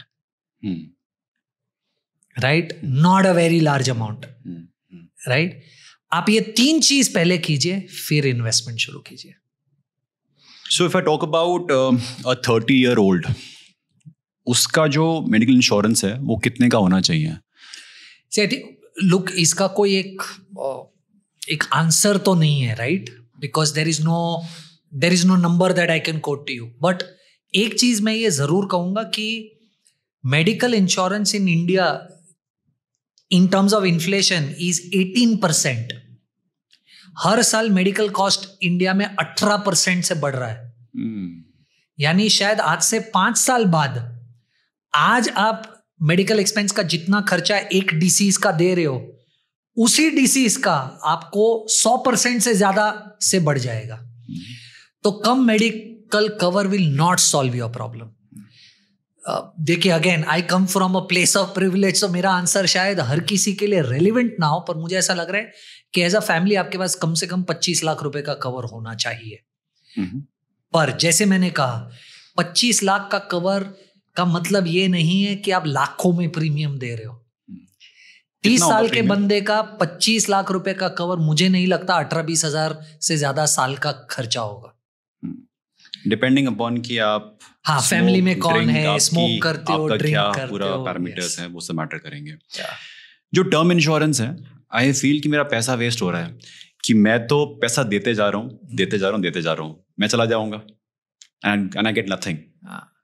right. Not a very large amount, right. आप ये 3 चीज पहले कीजिए, फिर इन्वेस्टमेंट शुरू कीजिए। So if I talk about a 30-year-old, उसका जो मेडिकल इंश्योरेंस है वो कितने का होना चाहिए? लुक, इसका कोई एक आंसर तो नहीं है, right, because there is no number that I can quote to you. But एक चीज मैं ये जरूर कहूंगा कि medical insurance in India in terms of inflation is 18%। हर साल मेडिकल कॉस्ट इंडिया में 18% से बढ़ रहा है। यानी शायद आज से 5 साल बाद आज आप मेडिकल एक्सपेंस का जितना खर्चा एक डिसीज का दे रहे हो, उसी डिसीज का आपको 100% से ज्यादा से बढ़ जाएगा। तो कम medical cover will not solve your problem. देखिए, again I come from a place of privilege, तो मेरा आंसर शायद हर किसी के लिए रेलिवेंट ना हो, पर मुझे ऐसा लग रहा है कि एज अ फैमिली आपके पास कम से कम 25 लाख रुपए का कवर होना चाहिए। पर जैसे मैंने कहा, 25 लाख का कवर का मतलब ये नहीं है कि आप लाखों में प्रीमियम दे रहे हो। 30 साल के बंदे का 25 लाख रुपए का कवर, मुझे नहीं लगता 18-20 हजार से ज्यादा साल का खर्चा होगा, डिपेंडिंग अपॉन कि आप फैमिली में कौन है, स्मोक करते हो, ड्रिंक करते हो, पूरा पैरामीटर्स हैं, वो सब मैटर करेंगे। जो टर्म इंश्योरेंस है, आई फील कि मेरा पैसा वेस्ट हो रहा है, कि मैं तो पैसा देते जा रहा हूँ, मैं चला जाऊंगा and I get nothing,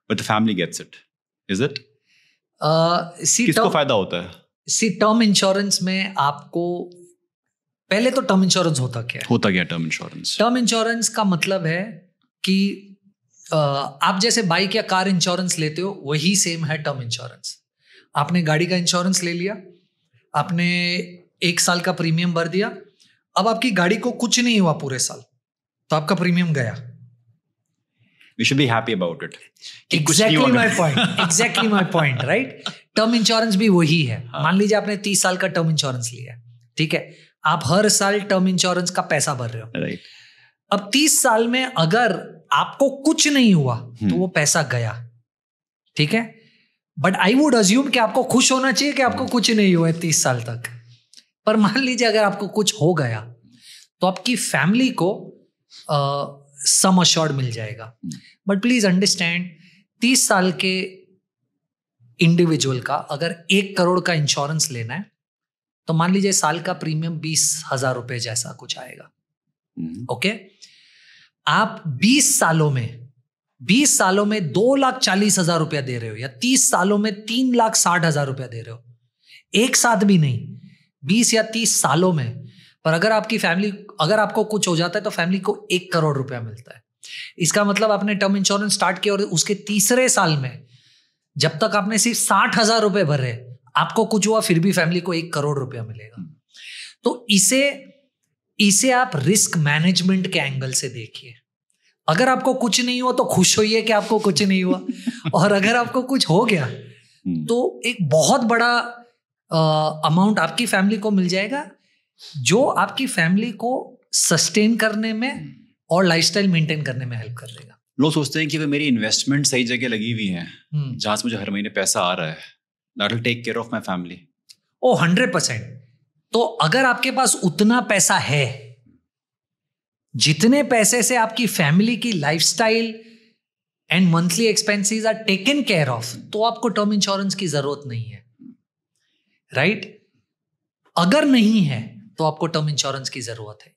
but the family gets it. Is it? किसको फायदा होता है? टर्म इंश्योरेंस में आपको पहले तो टर्म इंश्योरेंस होता क्या टर्म इंश्योरेंस? टर्म इंश्योरेंस का मतलब है कि आप जैसे बाइक या कार इंश्योरेंस लेते हो, वही सेम है टर्म इंश्योरेंस। आपने गाड़ी का इंश्योरेंस ले लिया, आपने 1 साल का प्रीमियम भर दिया, अब आपकी गाड़ी को कुछ नहीं हुआ पूरे साल, तो आपका प्रीमियम गया। We should be happy about it. Exactly my point, right? Term insurance भी वही है। मान लीजिए आपने 30 साल का टर्म इंश्योरेंस लिया, ठीक है, आप हर साल टर्म इंश्योरेंस का पैसा भर रहे हो, right. अब 30 साल में अगर आपको कुछ नहीं हुआ तो वो पैसा गया, ठीक है। बट आई वुड अज्यूम कि आपको खुश होना चाहिए कि आपको कुछ नहीं हुआ है 30 साल तक। पर मान लीजिए अगर आपको कुछ हो गया तो आपकी फैमिली को सम अश्योर्ड मिल जाएगा। बट प्लीज अंडरस्टैंड, 30 साल के इंडिविजुअल का अगर 1 करोड़ का इंश्योरेंस लेना है तो मान लीजिए साल का प्रीमियम 20,000 रुपए जैसा कुछ आएगा। ओके, आप 20 सालों में 2,40,000 रुपया दे रहे हो, या 30 सालों में 3,60,000 रुपया दे रहे हो, एक साथ भी नहीं, 20 या 30 सालों में। पर अगर आपको कुछ हो जाता है तो फैमिली को 1 करोड़ रुपया मिलता है। इसका मतलब आपने टर्म इंश्योरेंस स्टार्ट किया और उसके तीसरे साल में जब तक आपने सिर्फ 60,000 रुपए भरे, आपको कुछ हुआ फिर भी फैमिली को 1 करोड़ रुपया मिलेगा। तो इसे आप रिस्क मैनेजमेंट के एंगल से देखिए। अगर आपको कुछ नहीं हुआ तो खुश होइए कि आपको कुछ नहीं हुआ, और अगर आपको कुछ हो गया तो एक बहुत बड़ा अमाउंट आपकी फैमिली को मिल जाएगा, जो आपकी फैमिली को सस्टेन करने में और लाइफस्टाइल मेंटेन करने में हेल्प कर देगा। लोग सोचते हैं कि अगर मेरी इन्वेस्टमेंट सही जगह लगी हुई है, जहां से मुझे हर महीने पैसा आ रहा है, that will take care of my family. Oh 100%। तो अगर आपके पास उतना पैसा है, जितने पैसे से आपकी फैमिली की lifestyle and monthly expenses are taken care of, तो आपको टर्म इंश्योरेंस की जरूरत नहीं है, राइट? अगर नहीं है तो आपको टर्म इंश्योरेंस की जरूरत है।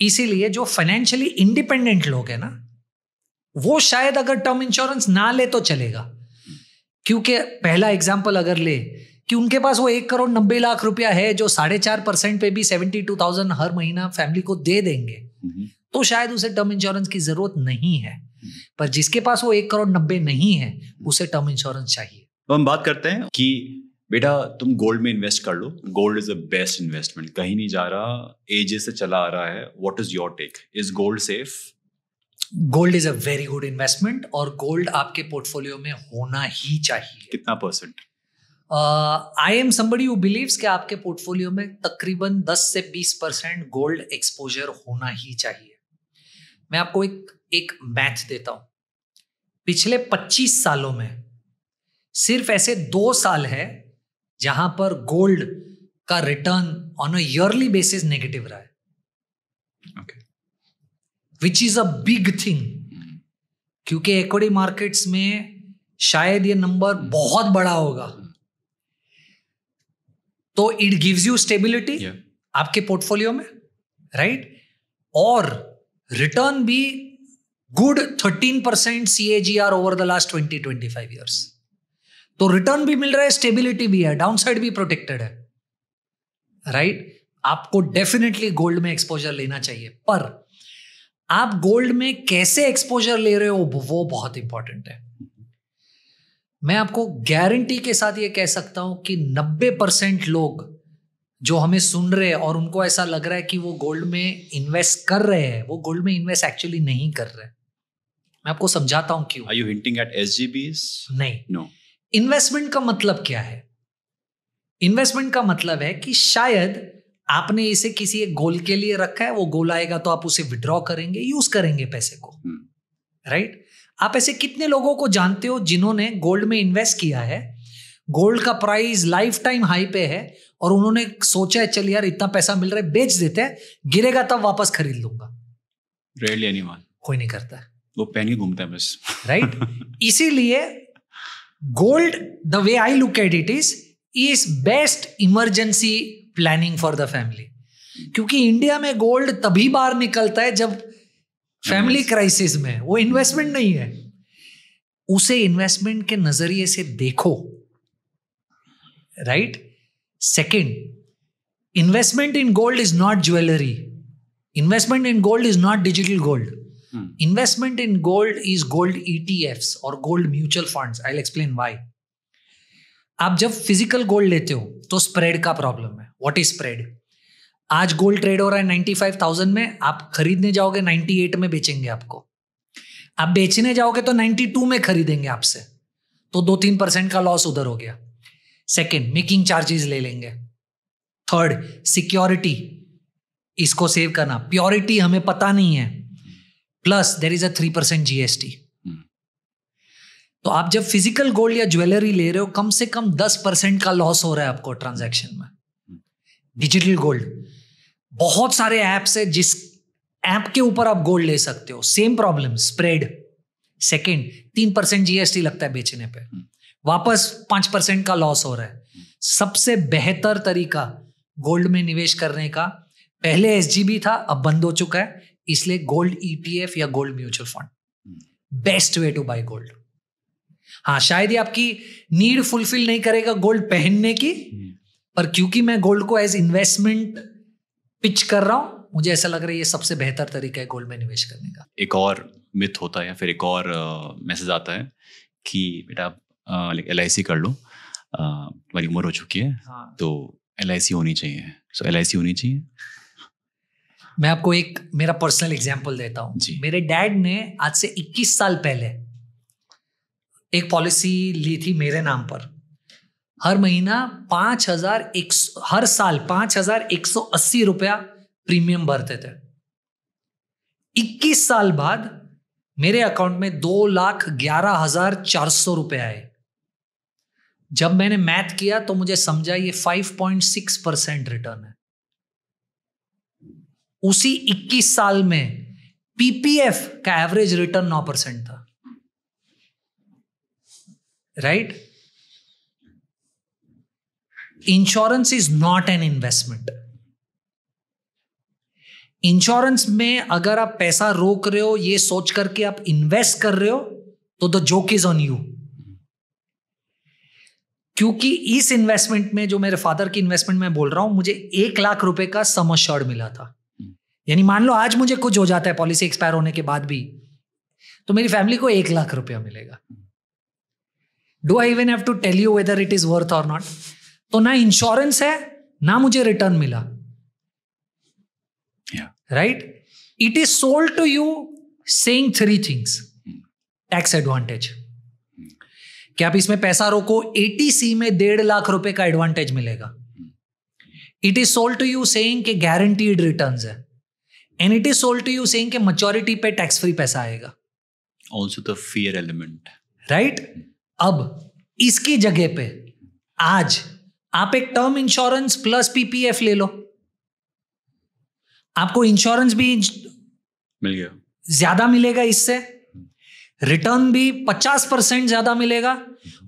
इसीलिए जो फाइनेंशियली इंडिपेंडेंट लोग हैं ना, वो शायद अगर टर्म इंश्योरेंस ना ले तो चलेगा, क्योंकि पहला एग्जांपल अगर ले कि उनके पास वो 1,90,00,000 रुपया है जो 4.5% पे भी 72,000 हर महीना फैमिली को दे देंगे, तो शायद उसे टर्म इंश्योरेंस की जरूरत नहीं है। पर जिसके पास वो 1,90,00,000 नहीं है, उसे टर्म इंश्योरेंस चाहिए। तो हम बात करते हैं कि बेटा तुम गोल्ड में इन्वेस्ट कर लो, gold is the best investment, कहीं नहीं जा रहा, एजेस से चला आ रहा है। What is your take? Is gold safe? Gold is a very good investment, और गोल्ड आपके पोर्टफोलियो में होना ही चाहिए। कितना percent? I am somebody who believes कि आपके पोर्टफोलियो में तकरीबन 10 से 20% गोल्ड एक्सपोजर होना ही चाहिए। मैं आपको एक मैथ देता हूं। पिछले 25 सालों में सिर्फ ऐसे 2 साल है जहां पर गोल्ड का return on a yearly basis negative रहा है, which is a big thing, क्योंकि इक्विटी मार्केट्स में शायद ये नंबर बहुत बड़ा होगा। तो इट गिव्स यू स्टेबिलिटी आपके पोर्टफोलियो में, राइट? और रिटर्न भी good 13% CAGR over the last 20-25 years. तो रिटर्न भी मिल रहा है, स्टेबिलिटी भी है, डाउनसाइड भी प्रोटेक्टेड है, राइट? आपको डेफिनेटली गोल्ड में एक्सपोजर लेना चाहिए, पर आप गोल्ड में कैसे एक्सपोजर ले रहे हो वो बहुत इंपॉर्टेंट है। मैं आपको गारंटी के साथ ये कह सकता हूं कि 90% लोग जो हमें सुन रहे हैं और उनको ऐसा लग रहा है कि वो गोल्ड में इन्वेस्ट कर रहे हैं, वो गोल्ड में इन्वेस्ट एक्चुअली नहीं कर रहे। मैं आपको समझाता हूं क्यों। Are you hinting at SGBs? नहीं, No. इन्वेस्टमेंट का मतलब क्या है? इन्वेस्टमेंट का मतलब है कि शायद आपने इसे किसी एक गोल के लिए रखा है, वो गोल आएगा तो आप उसे विड्रॉ करेंगे, यूज करेंगे पैसे को, राइट? आप ऐसे कितने लोगों को जानते हो जिन्होंने गोल्ड में इन्वेस्ट किया है, गोल्ड का प्राइस लाइफ टाइम हाई पे है, और उन्होंने सोचा है चल यार इतना पैसा मिल रहा है, बेच देते हैं, गिरेगा तब वापस खरीद लूंगा। Rarely anyone. कोई नहीं करता है, वो पहन के घूमता है बस, राइट? इसीलिए gold, the way I look at it is best emergency planning for the family, क्योंकि इंडिया में गोल्ड तभी बाहर निकलता है जब फैमिली क्राइसिस में, वो इन्वेस्टमेंट नहीं है। उसे इन्वेस्टमेंट के नजरिए से देखो, right? Second, investment in gold is not jewellery, investment in gold is not digital gold, investment in gold is gold ETFs और gold mutual funds. I will explain why. आप जब फिजिकल गोल्ड लेते हो तो स्प्रेड का problem है। What is spread? आज gold trade हो रहा है 95,000 में, आप खरीदने जाओगे 98 में बेचेंगे आपको, आप बेचने जाओगे तो 92 में खरीदेंगे आपसे, तो 2-3% का लॉस उधर हो गया। सेकेंड, मेकिंग चार्जेस ले लेंगे। थर्ड, सिक्योरिटी, इसको सेव करना, प्योरिटी हमें पता नहीं है, plus there is a 3% GST। तो आप जब फिजिकल गोल्ड या ज्वेलरी ले रहे हो, कम से कम 10% का लॉस हो रहा है आपको ट्रांजैक्शन में। डिजिटल गोल्ड, बहुत सारे ऐप्स है जिस ऐप के ऊपर आप गोल्ड ले सकते हो, same problem, spread. Second, 3% GST लगता है बेचने पे, वापस 5% का लॉस हो रहा है। सबसे बेहतर तरीका गोल्ड में निवेश करने का, पहले SGB था, अब बंद हो चुका है, इसलिए गोल्ड ETF या gold mutual fund, best way to buy gold. हाँ, शायद ये आपकी नीड फुलफिल नहीं करेगा गोल्ड पहनने की, पर क्योंकि मैं गोल्ड को एज इन्वेस्टमेंट पिच कर रहा हूं, मुझे ऐसा लग रहा है ये सबसे बेहतर तरीका है गोल्ड में निवेश करने का। एक और मिथ होता है या फिर एक और मैसेज आता है कि बेटा आप LIC कर लो, तुम्हारी उम्र हो चुकी है, हाँ, तो LIC होनी चाहिए, सो LIC होनी चाहिए। मैं आपको एक मेरा पर्सनल एग्जांपल देता हूँ. मेरे डैड ने आज से 21 साल पहले एक पॉलिसी ली थी मेरे नाम पर. हर महीना 5,100 हर साल 5,180 रुपया प्रीमियम भरते थे. 21 साल बाद मेरे अकाउंट में 2,11,400 रुपए आए. जब मैंने मैथ किया तो मुझे समझा ये 5.6% रिटर्न है. उसी 21 साल में पीपीएफ का एवरेज रिटर्न 9% था. Right? Insurance is not an investment. Insurance में अगर आप पैसा रोक रहे हो ये सोच करके आप इन्वेस्ट कर रहे हो तो the joke is on you. क्योंकि इस इन्वेस्टमेंट में, जो मेरे फादर की इन्वेस्टमेंट में बोल रहा हूं, मुझे 1 लाख रुपए का सम अश्योर्ड मिला था. यानी मान लो आज मुझे कुछ हो जाता है पॉलिसी एक्सपायर होने के बाद भी, तो मेरी फैमिली को 1 लाख रुपया मिलेगा. Do I even have to tell you whether it is worth or not? तो ना इंश्योरेंस है ना मुझे रिटर्न मिला. Right? It is sold to you saying 3 things. Tax advantage, कि आप इसमें पैसा रोको, एटीसी में 1.5 लाख रुपए का एडवांटेज मिलेगा. It is sold to you saying कि गारंटीड रिटर्न्स है. And it is sold to you saying कि मैच्योरिटी पे टैक्स फ्री पैसा आएगा. Also the fear element. Right? अब इसकी जगह पे आज आप एक टर्म इंश्योरेंस प्लस पीपीएफ ले लो. आपको इंश्योरेंस भी मिल गया, ज्यादा मिलेगा, इससे रिटर्न भी 50% ज्यादा मिलेगा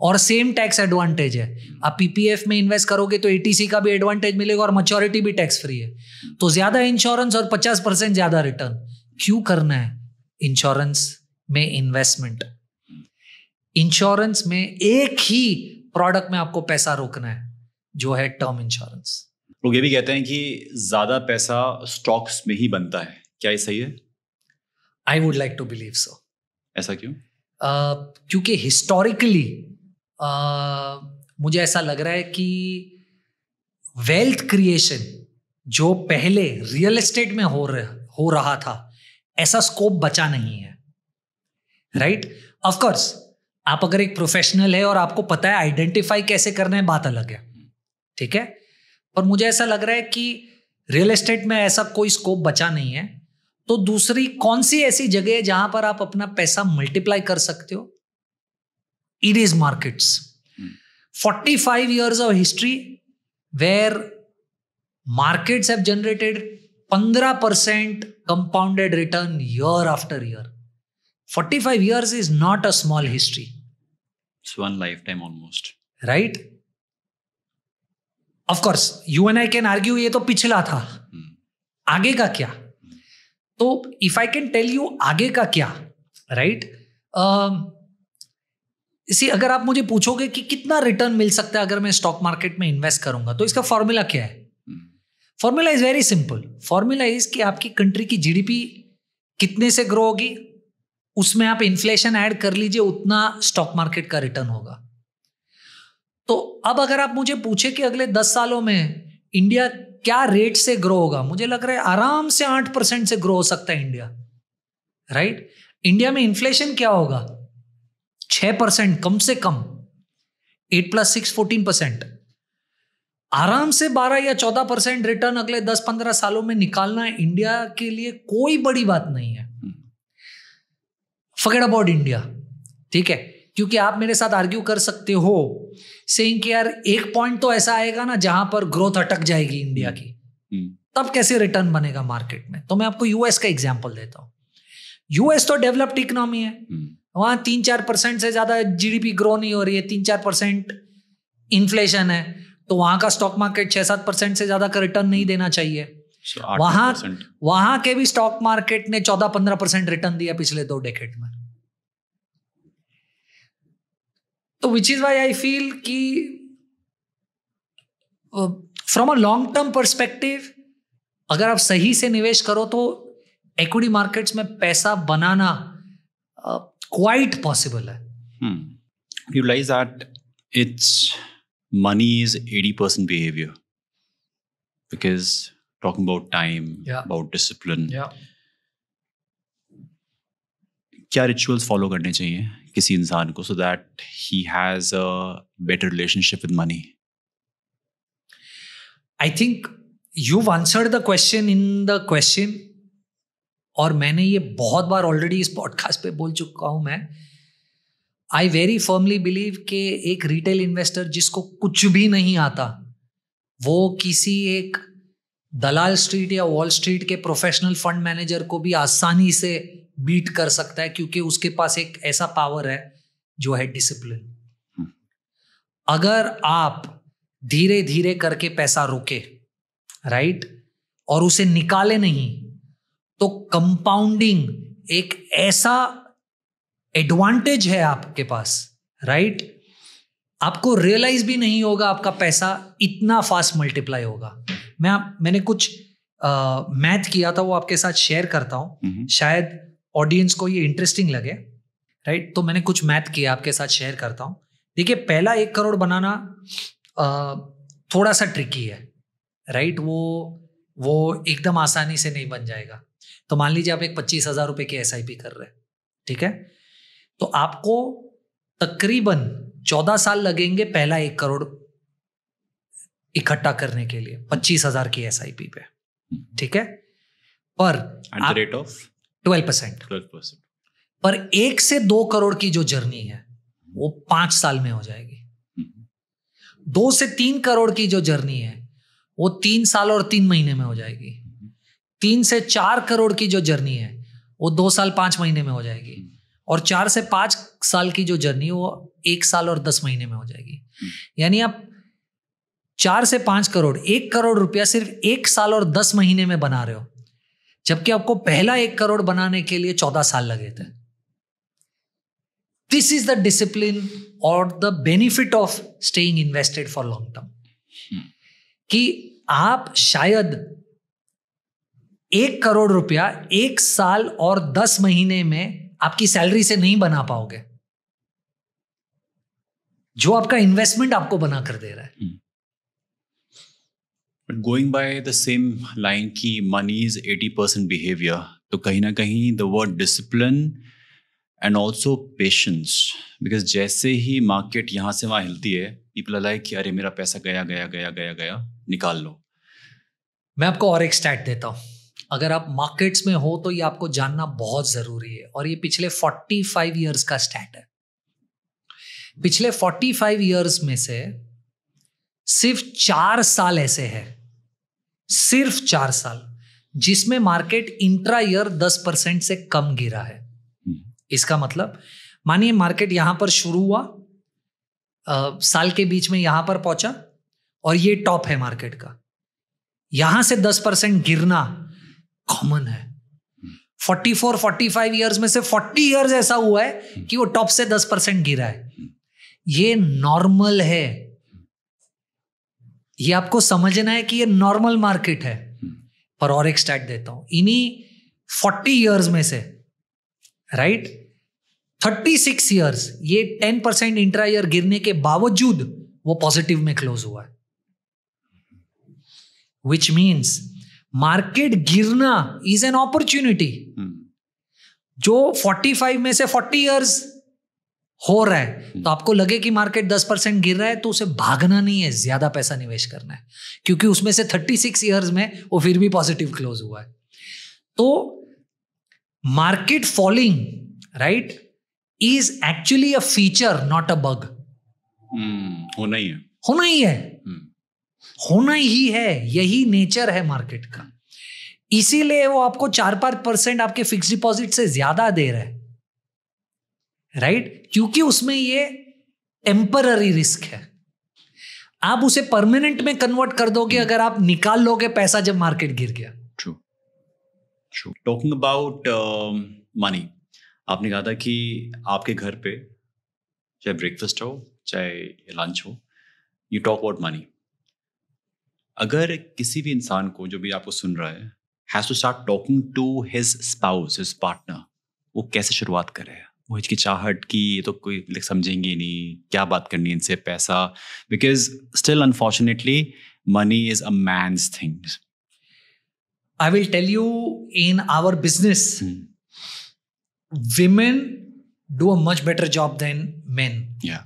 और सेम टैक्स एडवांटेज है. आप पीपीएफ में इन्वेस्ट करोगे तो एटीसी का भी एडवांटेज मिलेगा और मैच्योरिटी भी टैक्स फ्री है. तो ज्यादा इंश्योरेंस और 50% ज्यादा रिटर्न. क्यों करना है इंश्योरेंस में इन्वेस्टमेंट? इंश्योरेंस में एक ही प्रोडक्ट में आपको पैसा रोकना है, जो है टर्म इंश्योरेंस. लोग ये भी कहते हैं कि ज्यादा पैसा स्टॉक्स में ही बनता है. क्या ये सही है? I would like to believe so. ऐसा क्यों? क्योंकि हिस्टोरिकली मुझे ऐसा लग रहा है कि वेल्थ क्रिएशन जो पहले रियल एस्टेट में हो रहा था, ऐसा स्कोप बचा नहीं है. राइट? ऑफ कोर्स आप अगर एक प्रोफेशनल है और आपको पता है आइडेंटिफाई कैसे करना है, बात अलग है. ठीक है? पर मुझे ऐसा लग रहा है कि रियल एस्टेट में ऐसा कोई स्कोप बचा नहीं है. तो दूसरी कौन सी ऐसी जगह है जहां पर आप अपना पैसा मल्टीप्लाई कर सकते हो? It is markets. 45 years of history where markets have generated 15% compounded return year after year. 45 years is not a small history. It's one lifetime almost. Right? Of course, you and I can argue ये तो पिछला था. आगे का क्या? तो if I can tell you आगे का क्या, right? इसी अगर आप मुझे पूछोगे कि कितना रिटर्न मिल सकता है अगर मैं स्टॉक मार्केट में इन्वेस्ट करूंगा, तो इसका फॉर्मूला क्या है? Formula is very simple. Formula is कि आपकी कंट्री की जीडीपी कितने से ग्रो होगी, उसमें आप इन्फ्लेशन ऐड कर लीजिए, उतना स्टॉक मार्केट का रिटर्न होगा. तो अब अगर आप मुझे पूछे कि अगले 10 सालों में इंडिया क्या रेट से ग्रो होगा, मुझे लग रहा है आराम से 8% से ग्रो हो सकता है इंडिया. राइट? इंडिया में इन्फ्लेशन क्या होगा? 6% कम से कम. 8 + 6 14%. आराम से 12 या 14% रिटर्न अगले 10-15 सालों में निकालना इंडिया के लिए कोई बड़ी बात नहीं है. Forget about India. ठीक है? क्योंकि आप मेरे साथ आर्ग्यू कर सकते हो सेइंग कि यार एक पॉइंट तो ऐसा आएगा ना जहां पर ग्रोथ अटक जाएगी इंडिया की, तब कैसे रिटर्न बनेगा मार्केट में? तो मैं आपको यूएस का एग्जांपल देता हूं. यूएस तो डेवलप्ड इकोनॉमी है, वहां 3-4% से ज्यादा जीडीपी ग्रो नहीं हो रही है, 3-4% इन्फ्लेशन है, तो वहां का स्टॉक मार्केट 6-7% से ज्यादा का रिटर्न नहीं देना चाहिए. वहां के भी स्टॉक मार्केट ने 14-15% रिटर्न दिया पिछले 2 डेकेड में. तो which is why I feel कि from a long term perspective अगर आप सही से निवेश करो तो इक्विटी मार्केट्स में पैसा बनाना क्वाइट पॉसिबल है. You realize that it's money is 80% behavior, because talking about time, about discipline. क्या rituals follow करने चाहिए किसी इंसान को so that he has a better relationship with money? I think you've answered the question in the question, और मैंने ये बहुत बार ऑलरेडी इस पॉडकास्ट पे बोल चुका हूं मैं. आई वेरी फर्मली बिलीव कि एक रिटेल इन्वेस्टर जिसको कुछ भी नहीं आता वो किसी एक दलाल स्ट्रीट या वॉल स्ट्रीट के प्रोफेशनल फंड मैनेजर को भी आसानी से बीट कर सकता है, क्योंकि उसके पास एक ऐसा पावर है जो है डिसिप्लिन. अगर आप धीरे धीरे करके पैसा रोके, राइट, और उसे निकाले नहीं, तो कंपाउंडिंग एक ऐसा एडवांटेज है आपके पास, राइट. आपको रियलाइज भी नहीं होगा आपका पैसा इतना फास्ट मल्टीप्लाई होगा. मैंने कुछ मैथ किया था, वो आपके साथ शेयर करता हूं, शायद ऑडियंस को ये इंटरेस्टिंग लगे, राइट. तो मैंने कुछ मैथ किया, आपके साथ शेयर करता हूं. देखिए, पहला 1 करोड़ बनाना थोड़ा सा ट्रिकी है, राइट. वो एकदम आसानी से नहीं बन जाएगा. तो मान लीजिए आप एक 25,000 रुपए की SIP कर रहे हैं, ठीक है. तो आपको तकरीबन 14 साल लगेंगे पहला 1 करोड़ इकट्ठा करने के लिए 25,000 की SIP पे, ठीक है. पर रेट ऑफ 12%. पर 1 से 2 करोड़ की जो जर्नी है वो 5 साल में हो जाएगी. 2 से 3 करोड़ की जो जर्नी है वो 3 साल और 3 महीने में हो जाएगी. 3 से 4 करोड़ की जो जर्नी है वो 2 साल 5 महीने में हो जाएगी. और 4 से 5 साल की जो जर्नी है वो 1 साल और 10 महीने में हो जाएगी. यानी आप 4 से 5 करोड़, 1 करोड़ रुपया सिर्फ 1 साल और 10 महीने में बना रहे हो, जबकि आपको पहला 1 करोड़ बनाने के लिए 14 साल लगे थे. दिस इज द डिसिप्लिन और the benefit of staying invested for long term. कि आप शायद 1 करोड़ रुपया 1 साल और 10 महीने में आपकी सैलरी से नहीं बना पाओगे, जो आपका इन्वेस्टमेंट आपको बना कर दे रहा है. But going by the same line की मनी इज 80% बिहेवियर, तो कहीं ना कहीं the word discipline and also patience, because जैसे ही मार्केट यहाँ से वहाँ हिलती है, पीपल आर लाइक कि अरे मेरा पैसा गया गया गया गया गया, निकाल लो. मैं आपको और एक स्टैट देता हूं. अगर आप मार्केट्स में हो तो ये आपको जानना बहुत जरूरी है, और ये पिछले 45 इयर्स का स्टैट है. पिछले 45 इयर्स में से सिर्फ 4 साल ऐसे हैं, सिर्फ 4 साल, जिसमें मार्केट इंट्रा ईयर 10% से कम गिरा है. इसका मतलब मानिए मार्केट यहां पर शुरू हुआ, साल के बीच में यहां पर पहुंचा, और ये टॉप है मार्केट का. यहां से 10% गिरना कॉमन है. 44-45 इयर्स में से 40 इयर्स ऐसा हुआ है कि वो टॉप से 10% गिरा है. ये नॉर्मल है. ये आपको समझना है कि ये नॉर्मल मार्केट है. पर और एक स्टैट देता हूं, इन्हीं 40 इयर्स में से, राइट, 36 इयर्स ये 10% इंट्रा ईयर गिरने के बावजूद वो पॉजिटिव में क्लोज हुआ है. विच मीन्स मार्केट गिरना इज एन अपॉर्चुनिटी. जो 45 में से 40 इयर्स हो रहा है, तो आपको लगे कि मार्केट 10% गिर रहा है, तो उसे भागना नहीं है, ज्यादा पैसा निवेश करना है, क्योंकि उसमें से 36 इयर्स में वो फिर भी पॉजिटिव क्लोज हुआ है. तो market falling, right, is actually a feature, not a bug. होना ही है, होना ही है, होना ही है. यही नेचर है मार्केट का. इसीलिए वो आपको 4-5% आपके फिक्स डिपॉजिट से ज्यादा दे रहा है, राइट, क्योंकि उसमें ये टेम्पररी रिस्क है. आप उसे परमानेंट में कन्वर्ट कर दोगे अगर आप निकाल लोगे पैसा जब मार्केट गिर गया. ट्रू. टॉकिंग अबाउट मनी, आपने कहा था कि आपके घर पे चाहे ब्रेकफास्ट हो चाहे लंच हो, यू टॉक अबाउट मनी. अगर किसी भी इंसान को, जो भी आपको सुन रहा है, has to start talking to his spouse, his partner, वो कैसे शुरुआत करे? वो हिचकिचाहट की ये तो कोई समझेंगे नहीं, क्या बात करनी है इनसे पैसा, because still unfortunately money is a man's thing. I will tell you, in our business, women do a much better job than men. Yeah.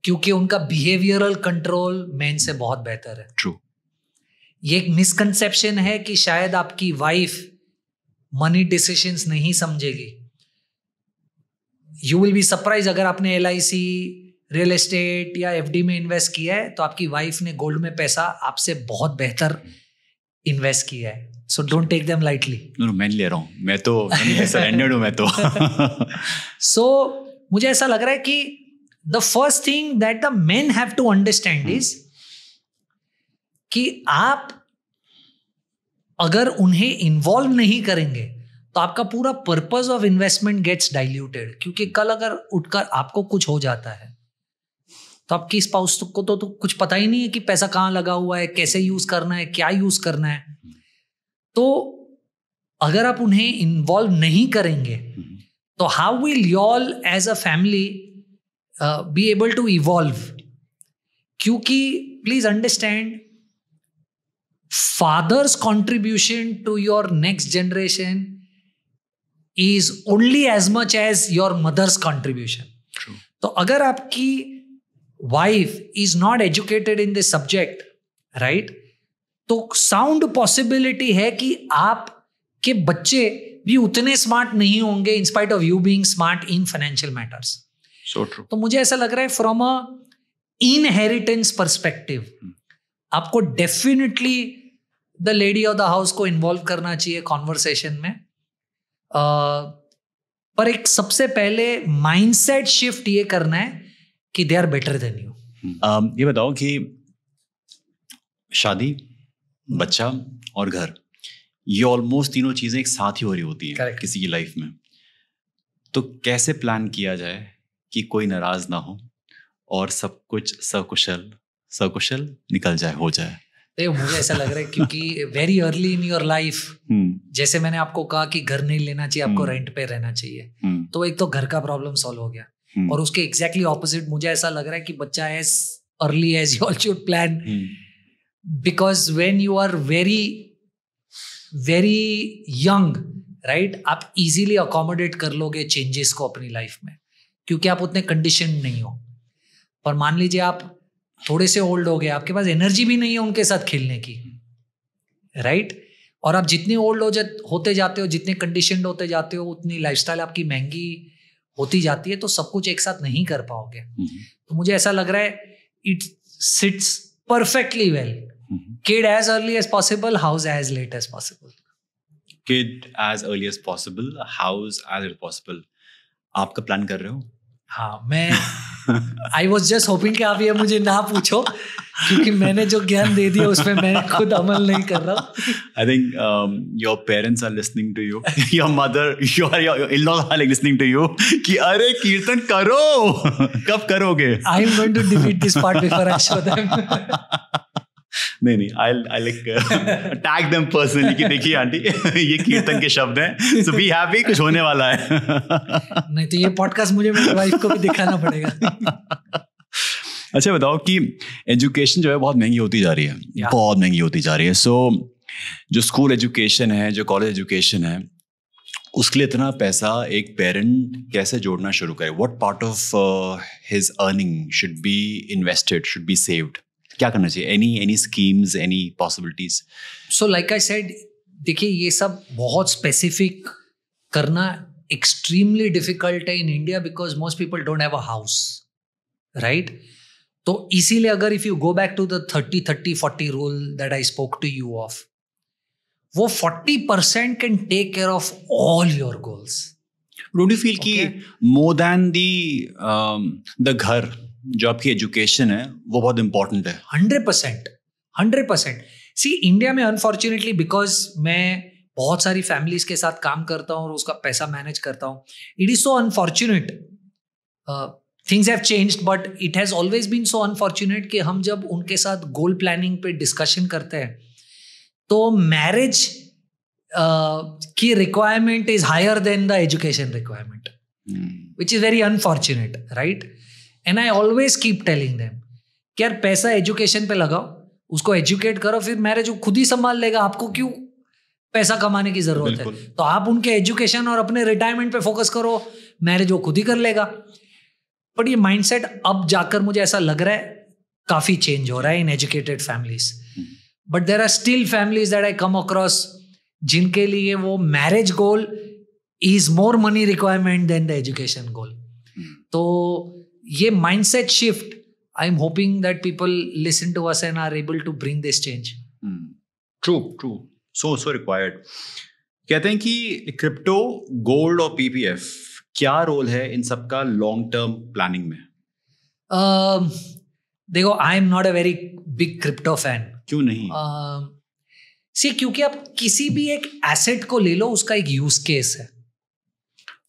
क्योंकि उनका बिहेवियरल कंट्रोल मेन से बहुत बेहतर है. True. ये एक मिसकंसेप्शन है कि शायद आपकी वाइफ मनी डिसीजंस नहीं समझेगी. यू विल बी सरप्राइज, अगर आपने LIC, रियल एस्टेट या FD में इन्वेस्ट किया है तो आपकी वाइफ ने गोल्ड में पैसा आपसे बहुत बेहतर इन्वेस्ट किया है. So don't take them lightly. No, मैं नहीं ले रहा हूँ, मैं तो सरेंडर्ड हूँ मैं तो. सो मुझे ऐसा लग रहा है कि the first thing that the men have to understand is कि आप अगर उन्हें इन्वॉल्व नहीं करेंगे तो आपका पूरा purpose of investment gets diluted. क्योंकि कल अगर उठकर आपको कुछ हो जाता है तो आपकी स्पाउस को तो कुछ पता ही नहीं है कि पैसा कहाँ लगा हुआ है, कैसे यूज करना है, क्या यूज करना है. तो अगर आप उन्हें इन्वॉल्व नहीं करेंगे तो how will you all as a family be able to evolve? क्योंकि please understand, father's contribution to your next generation is only as much as your mother's contribution. True. तो अगर आपकी wife is not educated in this subject, right? तो sound possibility है कि आपके बच्चे भी उतने smart नहीं होंगे in spite of you being smart in financial matters. So true. तो मुझे ऐसा लग रहा है from a inheritance perspective, आपको definitely the lady of the house को involve करना चाहिए conversation में. पर एक सबसे पहले माइंडसेट शिफ्ट ये करना है कि they are better than you. ये बताओ कि शादी, बच्चा और घर, ये ऑलमोस्ट तीनों चीजें एक साथ ही हो रही होती है Correct. किसी की लाइफ में. तो कैसे प्लान किया जाए कि कोई नाराज ना हो और सब कुछ सकुशल निकल जाए, हो जाए? मुझे ऐसा लग रहा है क्योंकि very early in your life, जैसे मैंने आपको कहा कि घर नहीं लेना चाहिए, आपको रेंट पे रहना चाहिए, तो एक तो घर का प्रॉब्लम सॉल्व हो गया. और उसके एग्जैक्टली ऑपोजिट मुझे ऐसा लग रहा है कि बच्चा as early as you all should plan, because when you are very very young, right, आप इजीली अकोमोडेट कर लोगे चेंजेस को अपनी लाइफ में, क्योंकि आप उतने कंडीशन नहीं हो. पर मान लीजिए आप थोड़े से ओल्ड हो गए, आपके पास एनर्जी भी नहीं है उनके साथ खेलने की, राइट? और आप जितने ओल्ड होते जाते हो, जितने कंडीशनड होते जाते हो, उतनी लाइफस्टाइल आपकी महंगी होती जाती है, तो सब कुछ एक साथ नहीं कर पाओगे. तो मुझे ऐसा लग रहा है it sits perfectly well. Kid as early as possible, house as late as possible. Kid as early as possible, house as late possible. आपका प्लान कर रहे हो? हाँ, मैं आई वॉज जस्ट होपिंग कि आप ये मुझे ना पूछो, क्योंकि मैंने जो ज्ञान दे दिया उसमें मैं खुद अमल नहीं कर रहा हूँ. I think your parents are listening to you. Your mother, your in-laws are like listening to you. कि अरे कीर्तन करो, कब करोगे? I am going to delete this part before I show them. नहीं, I'll like tag them personally कि देखिए aunty ये कीर्तन के शब्द हैं, so be happy, कुछ होने वाला है. नहीं तो ये पॉडकास्ट मुझे मेरी वाइफ को भी दिखाना पड़ेगा. अच्छा बताओ कि एजुकेशन जो है बहुत महंगी होती जा रही है, बहुत महंगी होती जा रही है. सो जो स्कूल एजुकेशन है, जो कॉलेज एजुकेशन है, उसके लिए इतना पैसा एक पेरेंट कैसे जोड़ना शुरू करे? What part of his earning should be invested, should be saved? क्या करना चाहिए? Any schemes, any possibilities? So like I said, देखिए ये सब बहुत स्पेसिफिक करना एक्सट्रीमली डिफिकल्ट है in India, because most people don't have a house, right? तो इसीलिए अगर if you go back to the 30-30-40 rule that I spoke to you of, वो 40% can take care of all your goals. Don't you feel कि more than the घर, जो आपकी education है वो बहुत इंपॉर्टेंट है? 100%. सी इंडिया में अनफॉर्चुनेटली, बिकॉज मैं बहुत सारी फैमिलीज के साथ काम करता हूँ और उसका पैसा मैनेज करता हूँ, it is so unfortunate. Things have changed, but it has always been so unfortunate कि हम जब उनके साथ गोल प्लानिंग पे डिस्कशन करते हैं तो मैरिज की requirement is higher than the education requirement, which is very unfortunate, right? And I always keep telling them कि यार पैसा एजुकेशन पे लगाओ, उसको एजुकेट करो, फिर मैरिज वो खुद ही संभाल लेगा. आपको क्यों पैसा कमाने की जरूरत है, तो आप उनके एजुकेशन और अपने रिटायरमेंट पे फोकस करो, मैरिज वो खुद ही कर लेगा. बट ये माइंडसेट अब जाकर मुझे ऐसा लग रहा है काफी चेंज हो रहा है in educated families. But there are still families that I come across जिनके लिए वो marriage goal is more money requirement than the education goal. तो ये mindset shift I am hoping that people listen to us and are able to bring this change. True so required. कहते हैं कि crypto, gold और PPF, क्या role है इन सबका लॉन्ग टर्म प्लानिंग में? देखो, I am not a very big crypto fan. क्यों नहीं? क्योंकि आप किसी भी एक एसेट को ले लो, उसका एक यूज केस है.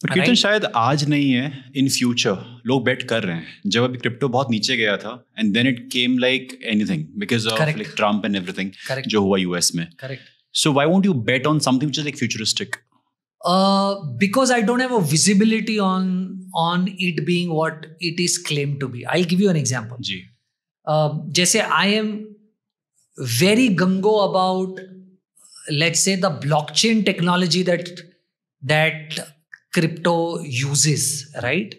कीर्तन शायद आज नहीं है, इन फ्यूचर लोग बेट कर रहे हैं. जब अभी क्रिप्टो बहुत नीचे गया था and then it came like anything because of like Trump and everything जो हुआ यूएस में. Correct. So why won't you bet on something which is like futuristic? Because I don't have a visibility on it being what it is claimed to be. I'll give you an example. जी. जैसे I am very gung-ho about, let's say, the blockchain technology that crypto uses, right?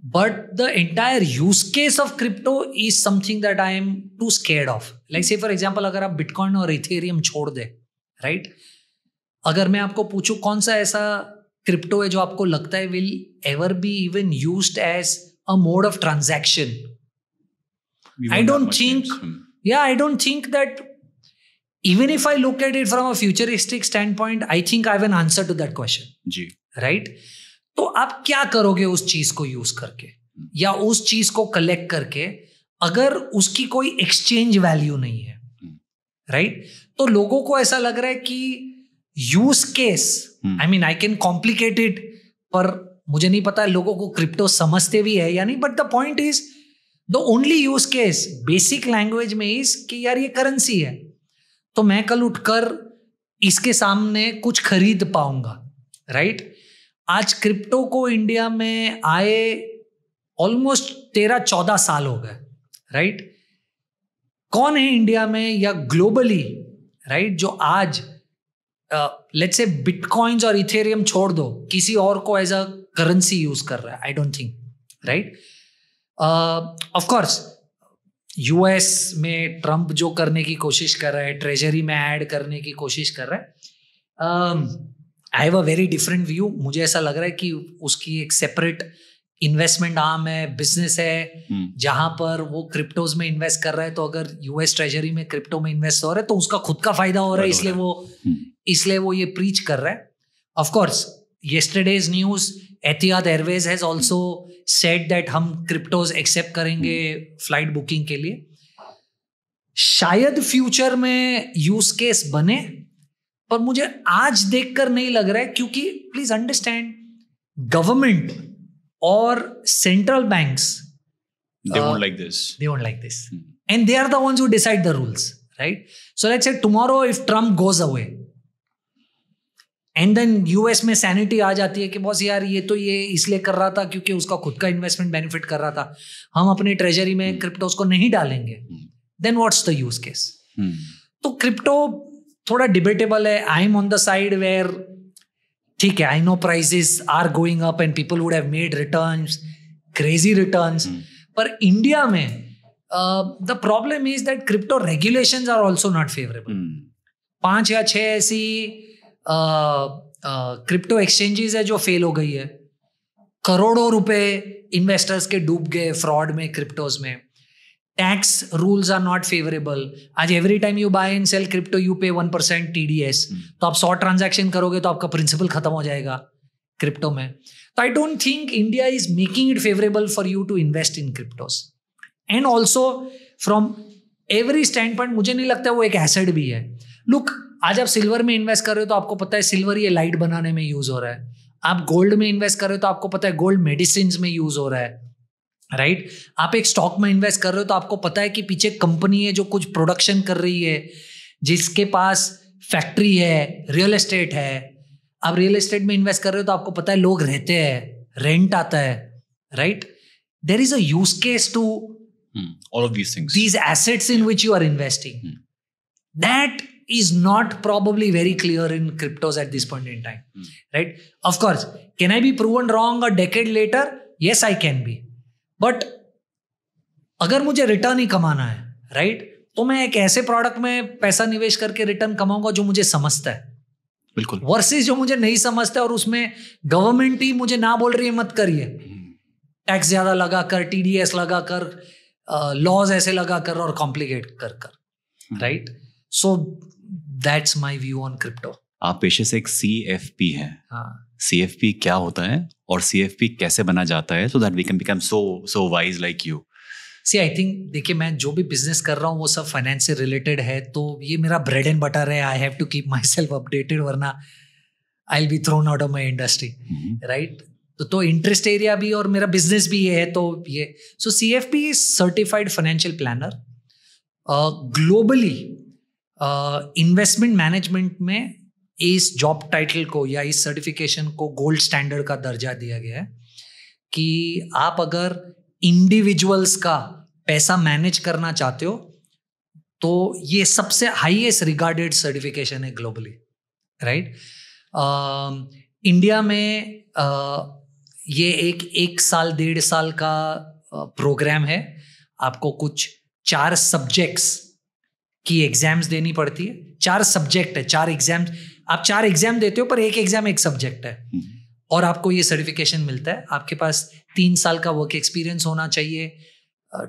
But the entire use case of crypto is something that I am too scared of. Like say for example, अगर आप Bitcoin और Ethereum छोड़ दे, right? अगर मैं आपको पूछूं कौन सा ऐसा क्रिप्टो है जो आपको लगता है will ever be even used as a mode of transaction, I don't think that even if I look at it from a futuristic stand point, I think I have an answer to that question. जी. Right. तो आप क्या करोगे उस चीज को use करके या उस चीज को कलेक्ट करके, अगर उसकी कोई एक्सचेंज वैल्यू नहीं है, राइट? तो लोगों को ऐसा लग रहा है कि use case, I mean I can complicate it, पर मुझे नहीं पता लोगों को क्रिप्टो समझते भी है या नहीं. But the point is the only use case basic language में इज कि यार ये करेंसी है, तो मैं कल उठकर इसके सामने कुछ खरीद पाऊंगा, राइट? आज क्रिप्टो को इंडिया में आए ऑलमोस्ट 13-14 साल हो गए, राइट? कौन है इंडिया में या ग्लोबली, राइट, जो आज लेट्स से बिटकॉइंस और इथेरियम छोड़ दो, किसी और को एज अ करेंसी यूज कर रहा है? आई don't think, right? Of course US में ट्रम्प जो करने की कोशिश कर रहा है, ट्रेजरी में ऐड करने की कोशिश कर रहा है, I have a very different view. मुझे ऐसा लग रहा है कि उसकी एक सेपरेट इन्वेस्टमेंट आर्म है, बिजनेस है, जहां पर वो क्रिप्टोज में इन्वेस्ट कर रहा है. तो अगर यूएस ट्रेजरी में क्रिप्टो में इन्वेस्ट हो रहा है तो उसका खुद का फायदा हो रहा है, इसलिए वो ये प्रीच कर रहा है. Of course yesterday's news, Etihad Airways has also said that हम क्रिप्टोज एक्सेप्ट करेंगे फ्लाइट बुकिंग के लिए. शायद फ्यूचर में यूज केस बने, पर मुझे आज देखकर नहीं लग रहा है, क्योंकि प्लीज अंडरस्टैंड, गवर्नमेंट और central banks, they won't like this. And they are the ones who decide the rules, right? So let's say tomorrow if Trump goes away and then US में sanity आ जाती है कि boss यार ये तो ये इसलिए कर रहा था क्योंकि उसका खुद का इन्वेस्टमेंट बेनिफिट कर रहा था, हम अपनी ट्रेजरी में क्रिप्टोज को नहीं डालेंगे, then what's the use case? तो क्रिप्टो थोड़ा डिबेटेबल है. I am on the side where, ठीक है, I know prices are going up and people would have made returns, crazy returns, पर इंडिया में the problem is that crypto regulations are also not favourable. 5 या 6 ऐसी crypto exchanges है जो fail हो गई है, करोड़ों रुपए इन्वेस्टर्स के डूब गए फ्रॉड में, क्रिप्टोज में. Tax rules are not favourable. आज every time you buy and sell crypto you pay 1% TDS. तो आप 100 ट्रांजैक्शन करोगे तो आपका प्रिंसिपल खत्म हो जाएगा क्रिप्टो में. तो I don't think India is making it favourable for you to invest in cryptos. And also from every stand point मुझे नहीं लगता वो एक एसेट भी है. लुक, आज आप सिल्वर में इन्वेस्ट कर रहे हो तो आपको पता है सिल्वर ये लाइट बनाने में यूज हो रहा है. आप गोल्ड में इन्वेस्ट कर रहे हो तो आपको पता है गोल्ड मेडिसिन में यूज हो रहा है, राइट? आप एक स्टॉक में इन्वेस्ट कर रहे हो तो आपको पता है कि पीछे कंपनी है जो कुछ प्रोडक्शन कर रही है, जिसके पास फैक्ट्री है, रियल एस्टेट है. आप रियल एस्टेट में इन्वेस्ट कर रहे हो तो आपको पता है लोग रहते हैं, रेंट आता है, right? There is a use case to all of these things, these assets in which you are investing. That is not probably very clear in cryptos at this point in time, right? Of course, can I be proven wrong a decade later? Yes, I can be. But अगर मुझे return ही कमाना है, right? तो मैं एक ऐसे product में पैसा निवेश करके रिटर्न कमाऊंगा जो मुझे समझता है, बिल्कुल, वर्सेस जो मुझे नहीं समझता है और उसमें गवर्नमेंट ही मुझे ना बोल रही है मत करिए, टैक्स ज्यादा लगा कर, TDS लगा कर, लॉज ऐसे लगा कर और कॉम्प्लिकेट कर, right? So that's my view on crypto. आप पेशे से एक CFP हैं. हाँ. CFP क्या होता है और CFP कैसे बना जाता है, so that we can become so wise like you? See I think, देखिए मैं जो भी बिजनेस कर रहा हूँ वो सब फाइनेंस से रिलेटेड है, तो ये मेरा ब्रेड एंड बटर है. I have to keep myself updated, वरना I will be thrown out of my industry, right? तो इंटरेस्ट एरिया भी और मेरा बिजनेस भी ये है. तो ये so CFP is certified financial planner. Globally investment management में इस जॉब टाइटल को या इस सर्टिफिकेशन को गोल्ड स्टैंडर्ड का दर्जा दिया गया है कि आप अगर इंडिविजुअल्स का पैसा मैनेज करना चाहते हो तो ये सबसे हाईएस्ट रिगार्डेड सर्टिफिकेशन है ग्लोबली, राइट? इंडिया में ये एक साल 1.5 साल का प्रोग्राम है. आपको कुछ 4 सब्जेक्ट्स की एग्जाम्स देनी पड़ती है. 4 सब्जेक्ट है, 4 एग्जाम्स. आप 4 एग्जाम देते हो पर एक एग्जाम एक सब्जेक्ट है, और आपको ये सर्टिफिकेशन मिलता है. आपके पास 3 साल का वर्क एक्सपीरियंस होना चाहिए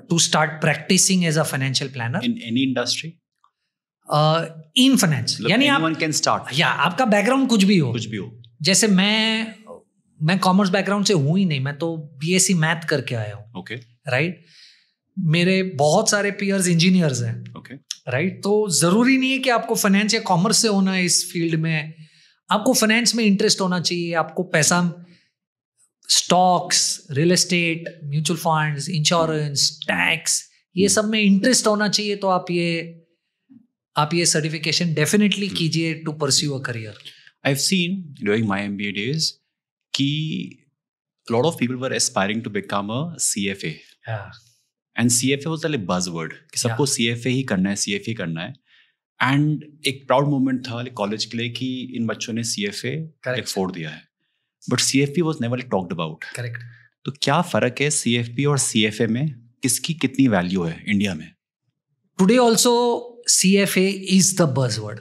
to start practising as a financial planner in any industry, in finance. यानी anyone can start. या आपका बैकग्राउंड कुछ भी हो. जैसे मैं कॉमर्स बैकग्राउंड से हूँ ही नहीं, मैं तो BSc मैथ करके आया हूँ. Okay, right? मेरे बहुत सारे पीयर्स इंजीनियर्स हैं. Okay, right? तो जरूरी नहीं है कि आपको फाइनेंस या कॉमर्स से होना है इस फील्ड में. आपको फाइनेंस में इंटरेस्ट होना चाहिए. आपको पैसा, stocks, real estate, mutual funds, insurance, tax, ये सब में इंटरेस्ट होना चाहिए. तो आप ये सर्टिफिकेशन डेफिनेटली कीजिए to pursue a career. I've seen during my MBA days कि a lot of people were aspiring to become a CFA. Yeah. And CFA was like a buzzword कि सबको CFA ही करना है, CFA ही करना है. And एक proud moment था college के लिए कि इन बच्चों ने CFA फोड़ दिया है. But CFP was never talked about. Correct. तो क्या फर्क है CFP और CFA में, किसकी कितनी वैल्यू है इंडिया में? Today also CFA is the buzzword.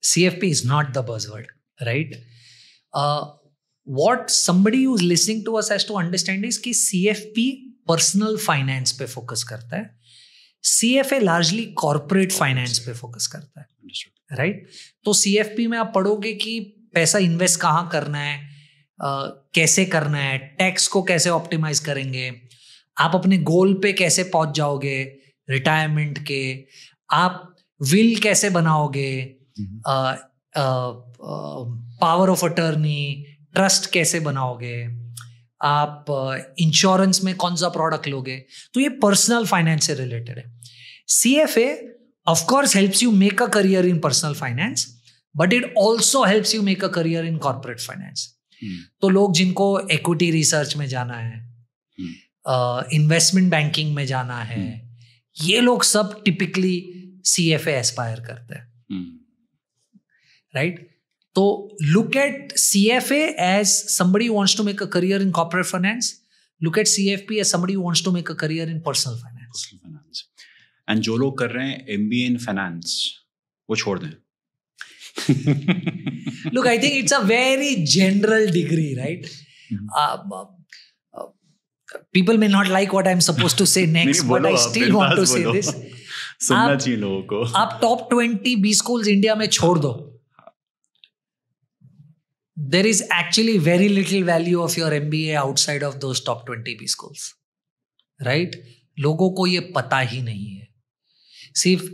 CFP is not the buzzword, right? What somebody who's listening to us has to understand is कि CFP पर्सनल फाइनेंस पे फोकस करता है, CFA लार्जली कॉर्पोरेट फाइनेंस पे focus करता है, right? तो CFP में आप पढ़ोगे कि पैसा इन्वेस्ट कहाँ करना है, कैसे करना है, टैक्स को कैसे ऑप्टिमाइज करेंगे, आप अपने गोल पे कैसे पहुंच जाओगे रिटायरमेंट के, आप विल कैसे बनाओगे, पावर ऑफ अटर्नी, ट्रस्ट कैसे बनाओगे, आप इंश्योरेंस में कौन सा प्रोडक्ट लोगे. तो ये पर्सनल फाइनेंस से रिलेटेड है. CFA of course helps you make a career in personal finance, but it also helps you make a career in corporate finance. तो लोग जिनको इक्विटी रिसर्च में जाना है, इन्वेस्टमेंट बैंकिंग में जाना है, ये लोग सब टिपिकली CFA एस्पायर करते हैं, राइट? तो look at CFA as somebody who wants to make a career in corporate finance. Look at CFP as somebody who wants to make a career in personal finance. And जो लोग कर रहे हैं MBA in finance, वो छोड़ दें. Look, I think it's a very general degree, right? People may not like what I'm supposed to say next, but I still want to say this. सुनना चाहिए लोगों को. आप टॉप 20 B schools इंडिया में छोड़ दो. There is actually very little value of your MBA outside of those top 20 B schools, right? लोगों को ये पता ही नहीं है. सिर्फ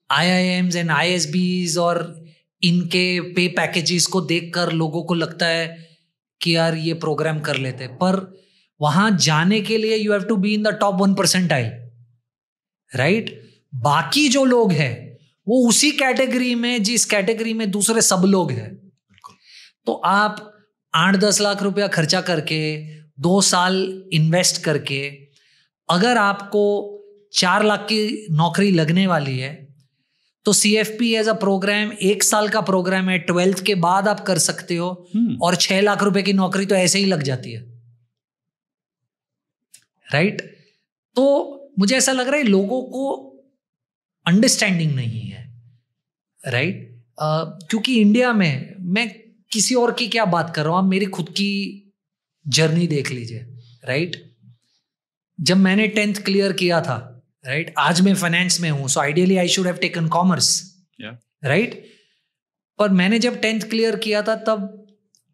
IIMs and ISBs और इनके पे पैकेजेस को देखकर लोगों को लगता है कि यार ये प्रोग्राम कर लेते हैं, पर वहां जाने के लिए you have to be in the top 1 percentile, right? बाकी जो लोग हैं वो उसी कैटेगरी में जिस कैटेगरी में दूसरे सब लोग हैं. तो आप 8-10 लाख रुपया खर्चा करके 2 साल इन्वेस्ट करके अगर आपको 4 लाख की नौकरी लगने वाली है तो CFP एज अ प्रोग्राम 1 साल का प्रोग्राम है, 12th के बाद आप कर सकते हो, और 6 लाख रुपए की नौकरी तो ऐसे ही लग जाती है, राइट? तो मुझे ऐसा लग रहा है लोगों को अंडरस्टैंडिंग नहीं है, राइट? क्योंकि इंडिया में, मैं किसी और की क्या बात कर रहा हूं, आप मेरी खुद की जर्नी देख लीजिए, राइट? जब मैंने 10th क्लियर किया था, राइट, आज मैं फाइनेंस में हूं, so ideally I should have taken commerce, right? पर मैंने जब 10th क्लियर किया था तब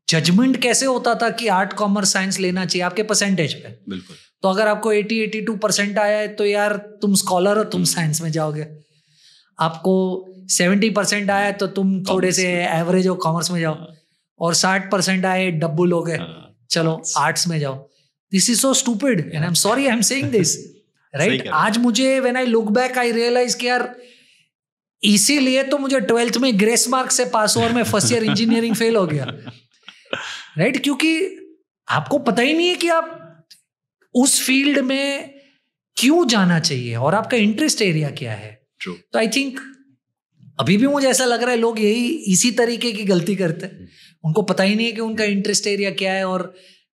जजमेंट कैसे होता था कि आर्ट, कॉमर्स, साइंस लेना चाहिए आपके परसेंटेज पे। बिल्कुल। तो अगर आपको 80-82% आया है तो यार तुम स्कॉलर हो, तुम साइंस में जाओगे। आपको 70% आया तो तुम थोड़े से एवरेज हो, कॉमर्स में जाओ। और 60% आए, डब्बू लोग है, चलो आर्ट्स में जाओ। This is so stupid and I am sorry I am saying this, right? आज मुझे when I look back I realise कि यार इसीलिए तो मुझे 12th में ग्रेस मार्क से पास हुआ और मैं फर्स्ट ईयर इंजीनियरिंग फेल हो गया, राइट? क्योंकि आपको पता ही नहीं है कि आप उस फील्ड में क्यों जाना चाहिए और आपका इंटरेस्ट एरिया क्या है। तो आई थिंक अभी भी मुझे ऐसा लग रहा है लोग इसी तरीके की गलती करते हैं। उनको पता ही नहीं है कि उनका इंटरेस्ट एरिया क्या है और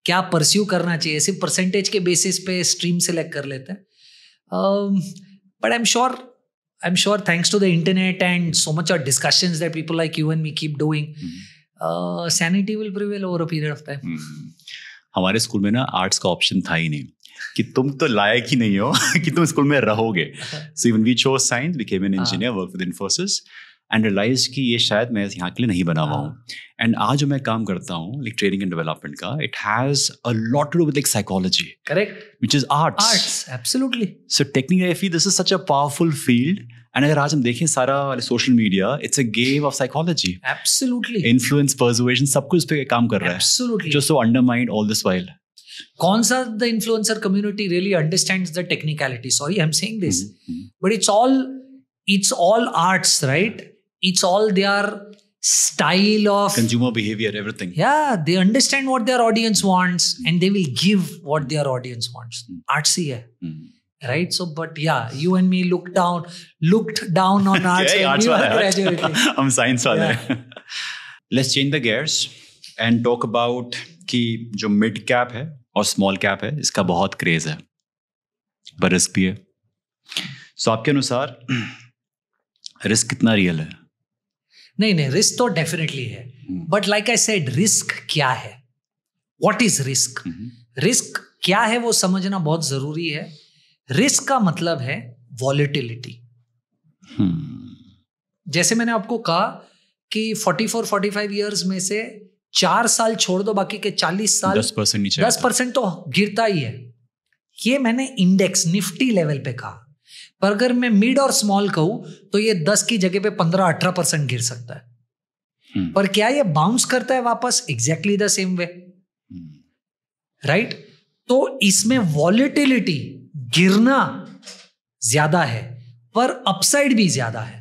क्या परस्यू करना चाहिए, सिर्फ परसेंटेज के बेसिस पे स्ट्रीम सेलेक्ट कर लेते हैं। But I am sure thanks to the internet and so much of discussions that people like you and me keep doing, sanity will prevail over a period of time. हमारे school में ना arts का option था ही नहीं कि तुम तो लायक ही नहीं हो कि तुम स्कूल में रहोगे। So even we chose science, became an engineer, work with Infosys and realise कि ये शायद मैं यहाँ के लिए नहीं बना हुआ हूँ। एंड आज जो मैं काम करता हूँ लाइक ट्रेनिंग एंड डेवलपमेंट का, it has a lot to do with like psychology, correct, which is arts. Absolutely. So technically I feel this is such a powerful field. And अगर आज हम देखें सारा social media, it's a game of psychology, absolutely, influence, persuasion, सब कुछ इस पे काम कर रहा है, एब्सोल्युटली, जो सो अंडरमाइंड ऑल दिस व्हाइल। कौन सा the influencer community really understands the technicality? Sorry I am saying this, but it's all arts, right? It's all their style of consumer behavior, everything. Yeah, they understand what their audience wants and they will give what their audience wants. Artsy hai, right? So, but yeah, you and me looked down on arts when we were graduating. हम science वाले हैं. Let's change the gears and talk about कि जो mid cap है और small cap है, इसका बहुत क्रेज है, पर रिस्क भी है। So आपके अनुसार रिस्क कितना रियल है? नहीं, रिस्क तो डेफिनेटली है, but like I said, risk क्या है? What is risk? रिस्क क्या है वो समझना बहुत जरूरी है। रिस्क का मतलब है वॉलेटिलिटी। जैसे मैंने आपको कहा कि 44-45 ईयर्स में से 4 साल छोड़ दो, बाकी के 40 साल 10% तो गिरता ही है। ये मैंने इंडेक्स निफ्टी लेवल पे कहा, पर अगर मैं मिड और स्मॉल कहूं तो ये 10 की जगह पे 15-18% गिर सकता है। पर क्या ये बाउंस करता है वापस? Exactly the same way, right? तो इसमें वॉलेटिलिटी, गिरना ज्यादा है पर अपसाइड भी ज्यादा है।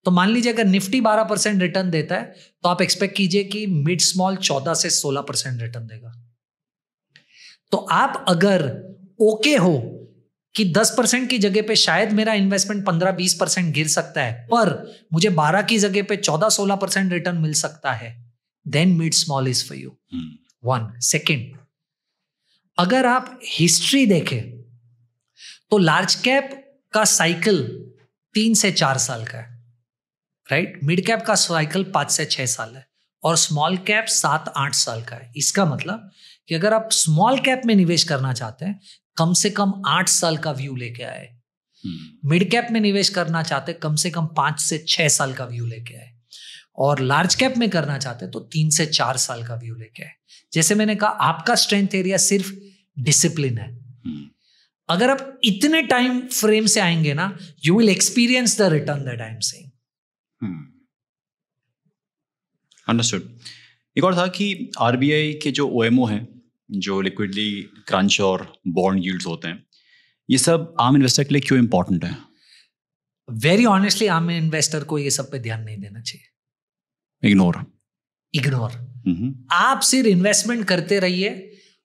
तो मान लीजिए अगर निफ्टी 12% रिटर्न देता है तो आप एक्सपेक्ट कीजिए कि मिड स्मॉल 14 से 16% रिटर्न देगा। तो आप अगर ओके हो कि 10% की जगह पे शायद मेरा इन्वेस्टमेंट 15-20% गिर सकता है, पर मुझे 12 की जगह पे 14-16% रिटर्न मिल सकता है, then mid small is for you. 1 second, अगर आप हिस्ट्री देखें तो लार्ज कैप का साइकिल 3 से 4 साल का है, राइट? मिड कैप का साइकिल 5 से 6 साल है और स्मॉल कैप 7-8 साल का है। इसका मतलब कि अगर आप स्मॉल कैप में निवेश करना चाहते हैं, कम से कम 8 साल का व्यू लेके आए। मिड कैप में निवेश करना चाहते कम से कम 5 से 6 साल का व्यू लेके आए, और लार्ज कैप में करना चाहते तो 3 से 4 साल का व्यू लेके आए। जैसे मैंने कहा, आपका स्ट्रेंथ एरिया सिर्फ डिसिप्लिन है। अगर आप इतने टाइम फ्रेम से आएंगे ना, you will experience the return that I am saying. Understood. एक और था कि आरबीआई के जो ओएमओ हैं, जो लिक्विडली क्रंच और बॉन्ड यील्ड्स होते हैं, ये सब आम इन्वेस्टर के लिए क्यों इंपॉर्टेंट है? वेरी ऑनेस्टली, आम इन्वेस्टर को ये सब पे ध्यान नहीं देना चाहिए। इग्नोर। आप सिर्फ इन्वेस्टमेंट करते रहिए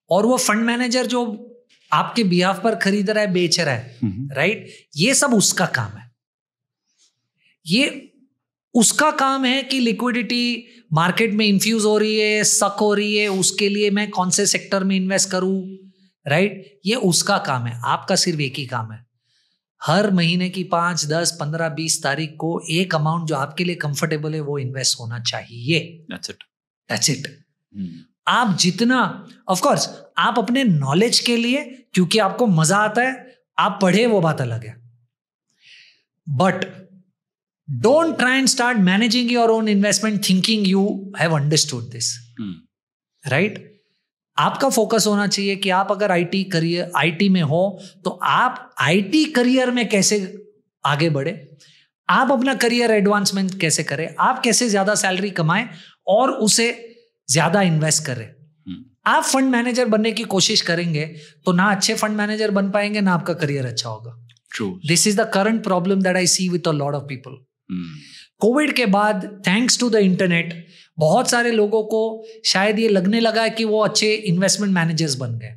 और वो फंड मैनेजर जो आपके बिहाफ पर खरीद रहा है, बेच रहा है, राइट, ये सब उसका काम है। ये उसका काम है कि लिक्विडिटी मार्केट में इन्फ्यूज हो रही है, सक हो रही है, उसके लिए मैं कौन से सेक्टर में इन्वेस्ट करूं, राइट? ये उसका काम है। आपका सिर्फ एक ही काम है, हर महीने की 5, 10, 15, 20 तारीख को एक अमाउंट जो आपके लिए कंफर्टेबल है वो इन्वेस्ट होना चाहिए। That's it. आप जितना, ऑफ कोर्स आप अपने नॉलेज के लिए, क्योंकि आपको मजा आता है, आप पढ़े, वो बात अलग है, but don't try and start managing your own investment thinking you have understood this. Right? आपका फोकस होना चाहिए कि आप अगर आईटी में हो तो आप आईटी करियर में कैसे आगे बढ़े, आप अपना करियर एडवांसमेंट कैसे करें, आप कैसे ज्यादा सैलरी कमाएं और उसे ज्यादा इन्वेस्ट करें। आप फंड मैनेजर बनने की कोशिश करेंगे तो ना अच्छे फंड मैनेजर बन पाएंगे, ना आपका करियर अच्छा होगा। This is the current problem that I see with a lot of people. Covid के बाद थैंक्स टू द इंटरनेट बहुत सारे लोगों को शायद ये लगने लगा कि वो अच्छे इन्वेस्टमेंट मैनेजर्स बन गए।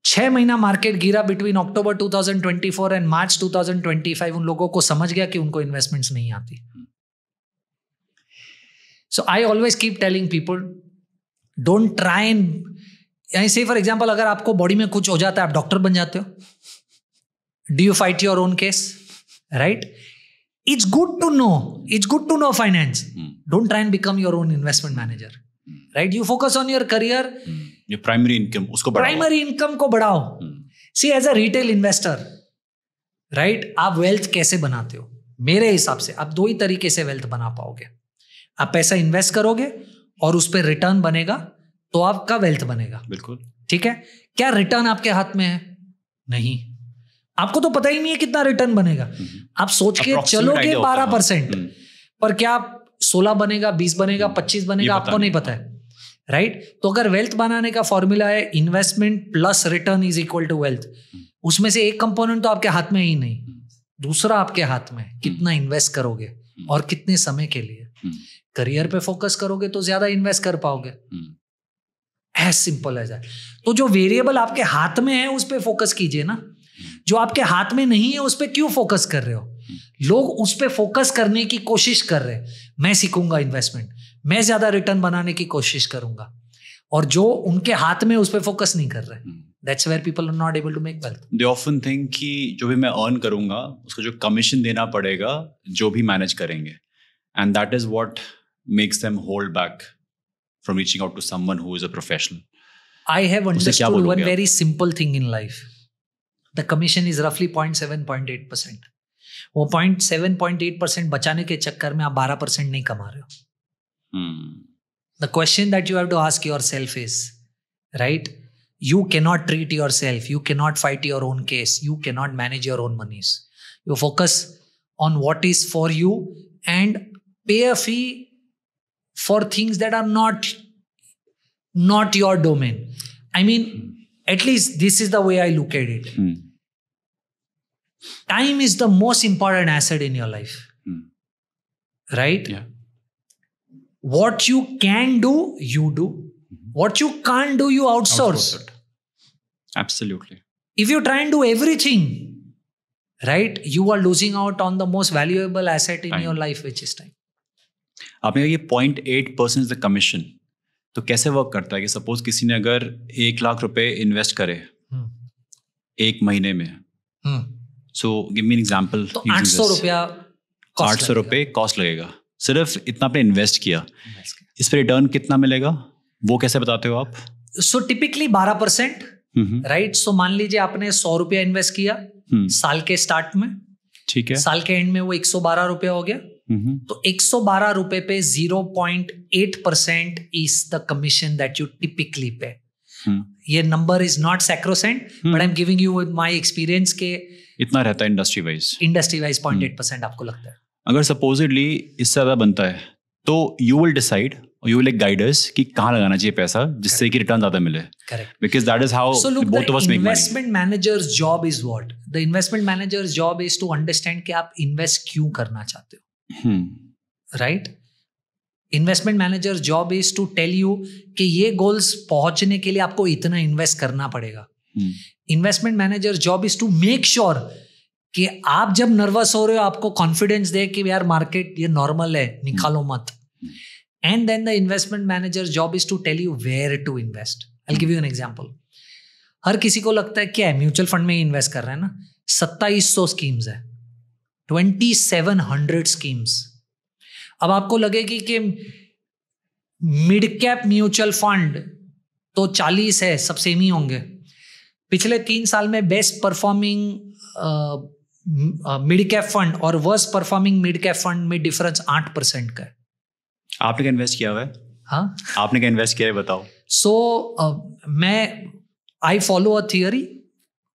6 महीना मार्केट गिरा बिटवीन अक्टूबर 2024 एंड मार्च 2025। उन लोगों को समझ गया कि उनको इन्वेस्टमेंट्स नहीं आती। So I always keep telling people, don't try and say for example, अगर आपको बॉडी में कुछ हो जाता है, आप डॉक्टर बन जाते हो, do you fight your own case, right? It's good to know finance. Don't try and become your own investment manager, right? You focus on your career, your primary income, उसको बढ़ाओ, primary income को बढ़ाओ। See, as a retail investor, right? आप wealth कैसे बनाते हो? मेरे हिसाब से आप 2 ही तरीके से wealth बना पाओगे। आप पैसा इन्वेस्ट करोगे और उस पर रिटर्न बनेगा तो आपका wealth बनेगा। बिल्कुल, ठीक है। क्या रिटर्न आपके हाथ में है? नहीं, आपको तो पता ही नहीं है कितना रिटर्न बनेगा। आप सोच के चलोगे 12%, पर क्या 16 बनेगा, 20 बनेगा, 25 बनेगा, आपको नहीं पता है, राइट? तो अगर वेल्थ बनाने का फॉर्मूला है investment plus return is equal to wealth, उसमें से एक कंपोनेंट तो आपके हाथ में ही नहीं, दूसरा आपके हाथ में कितना इन्वेस्ट करोगे और कितने समय के लिए। करियर पे फोकस करोगे तो ज्यादा इन्वेस्ट कर पाओगे, एज सिंपल एज दैट। तो जो वेरिएबल आपके हाथ में है उस पर फोकस कीजिए ना, जो आपके हाथ में नहीं है उस पर क्यों फोकस कर रहे हो? लोग उस पर फोकस करने की कोशिश कर रहे हैं। मैं सीखूंगा इन्वेस्टमेंट, मैं ज्यादा रिटर्न बनाने की कोशिश करूंगा, और जो उनके हाथ में उस पर फोकस नहीं कर रहे। That's where people are not able to make wealth. They often think कि जो भी मैं अर्न करूंगा उसको जो कमीशन देना पड़ेगा जो भी मैनेज करेंगे, and that is what makes them hold back from reaching out to someone who is a professional. I have understood one very simple thing in life. The commission is roughly 0.7, 0.8%. वो 0.7, 0.8% बचाने के चक्कर में आप 12% नहीं कमा रहे हो। The question that you have to ask yourself is, right? You cannot treat yourself. You cannot fight your own case. You cannot manage your own monies. You focus on what is for you and pay a fee for things that are not your domain. I mean, at least this is the way I look at it. Time is the most important asset in your life. Right? Yeah. What you can do, you do. What you can't do, you outsource. It. Absolutely. If you try and do everything, right, you are losing out on the most valuable asset in your life, which is time. आपने कहा ये 0.8% is the commission. तो कैसे work करता है कि suppose किसी ने अगर 1 लाख रुपए इन्वेस्ट करे 1 महीने में, so give me an example. तो 800 रुपए कॉस्ट लगेगा, सिर्फ इतना आपने इन्वेस्ट किया, इस पर रिटर्न कितना मिलेगा वो कैसे बताते हो आप? So typically 12%, right? सो मान लीजिए आपने 100 रुपया इन्वेस्ट किया साल के स्टार्ट में, ठीक है, साल के एंड में वो 112 रुपया हो गया। तो 112 रुपए पे 0.8% is the commission that you typically पे। ये number is not sacrosanct, but I am giving you with my experience के इतना रहता है इंडस्ट्री वाइज 0.8% आपको लगता है। अगर सपोजिटली इससे ज्यादा बनता है तो you will decide, you will guide us कि कहाँ लगाना चाहिए पैसा जिससे कि रिटर्न ज्यादा मिले। Correct, because that is how both of us make money. Investment manager's job is what? The investment manager's job is to understand कि आप इन्वेस्ट क्यों करना चाहते हो, right? Investment manager's job is to tell you कि ये goals पहुंचने के लिए आपको इतना इन्वेस्ट करना पड़ेगा। Investment manager's job is to make sure कि आप जब नर्वस हो रहे हो आपको कॉन्फिडेंस दे कि यार मार्केट ये नॉर्मल है, निकालो मत. And then the investment manager's job is to tell you where to invest. I will give you an example. हर किसी को लगता है क्या है, म्यूचुअल फंड में ही इन्वेस्ट कर रहे हैं ना. 2700 स्कीम्स है, 2700 स्कीम्स. अब आपको लगेगी कि मिड कैप म्यूचुअल फंड तो 40 है, सब सेम ही होंगे. पिछले 3 साल में best performing mid cap fund और worst performing mid cap fund में डिफरेंस 8% का है. आपने क्या इन्वेस्ट किया हुआ है? हाँ, आपने क्या इन्वेस्ट किया है बताओ. मैं आई फॉलो अ थियरी,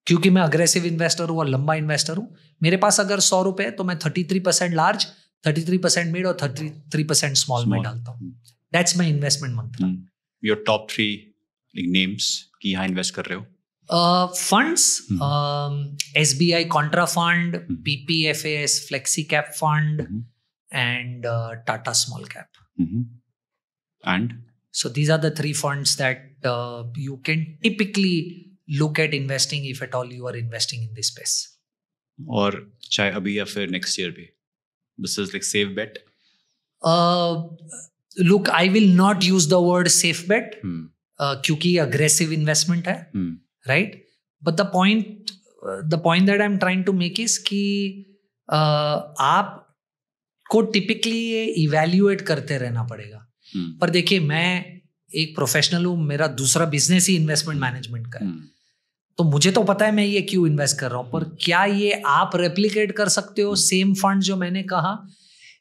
क्योंकि मैं अग्रेसिव इन्वेस्टर हूँ और लंबा इन्वेस्टर हूँ. मेरे पास अगर 100 रुपए है तो मैं 33% लार्ज, 33% मिड और 33% स्मॉल में डालता हूँ. दैट्स माई इन्वेस्टमेंट मंत्र. योर टॉप 3 नेम्स कि यहाँ इन्वेस्ट कर रहे हो. Funds, SBI Contra fund, PPFAS flexi cap fund and Tata small cap. And so these are the 3 funds that you can typically look at investing if at all you are investing in this space. और चाहे अभी या फिर next year भी. This is like safe bet. Look, I will not use the word safe bet क्योंकि aggressive investment है, right? But the point that I'm trying to make is कि आपको typically ये evaluate करते रहना पड़ेगा. पर देखिए, मैं एक प्रोफेशनल हूँ, मेरा दूसरा बिजनेस ही इन्वेस्टमेंट मैनेजमेंट का है. तो मुझे तो पता है मैं ये क्यों इन्वेस्ट कर रहा हूँ. पर क्या ये आप रेप्लिकेट कर सकते हो सेम फंड जो मैंने कहा?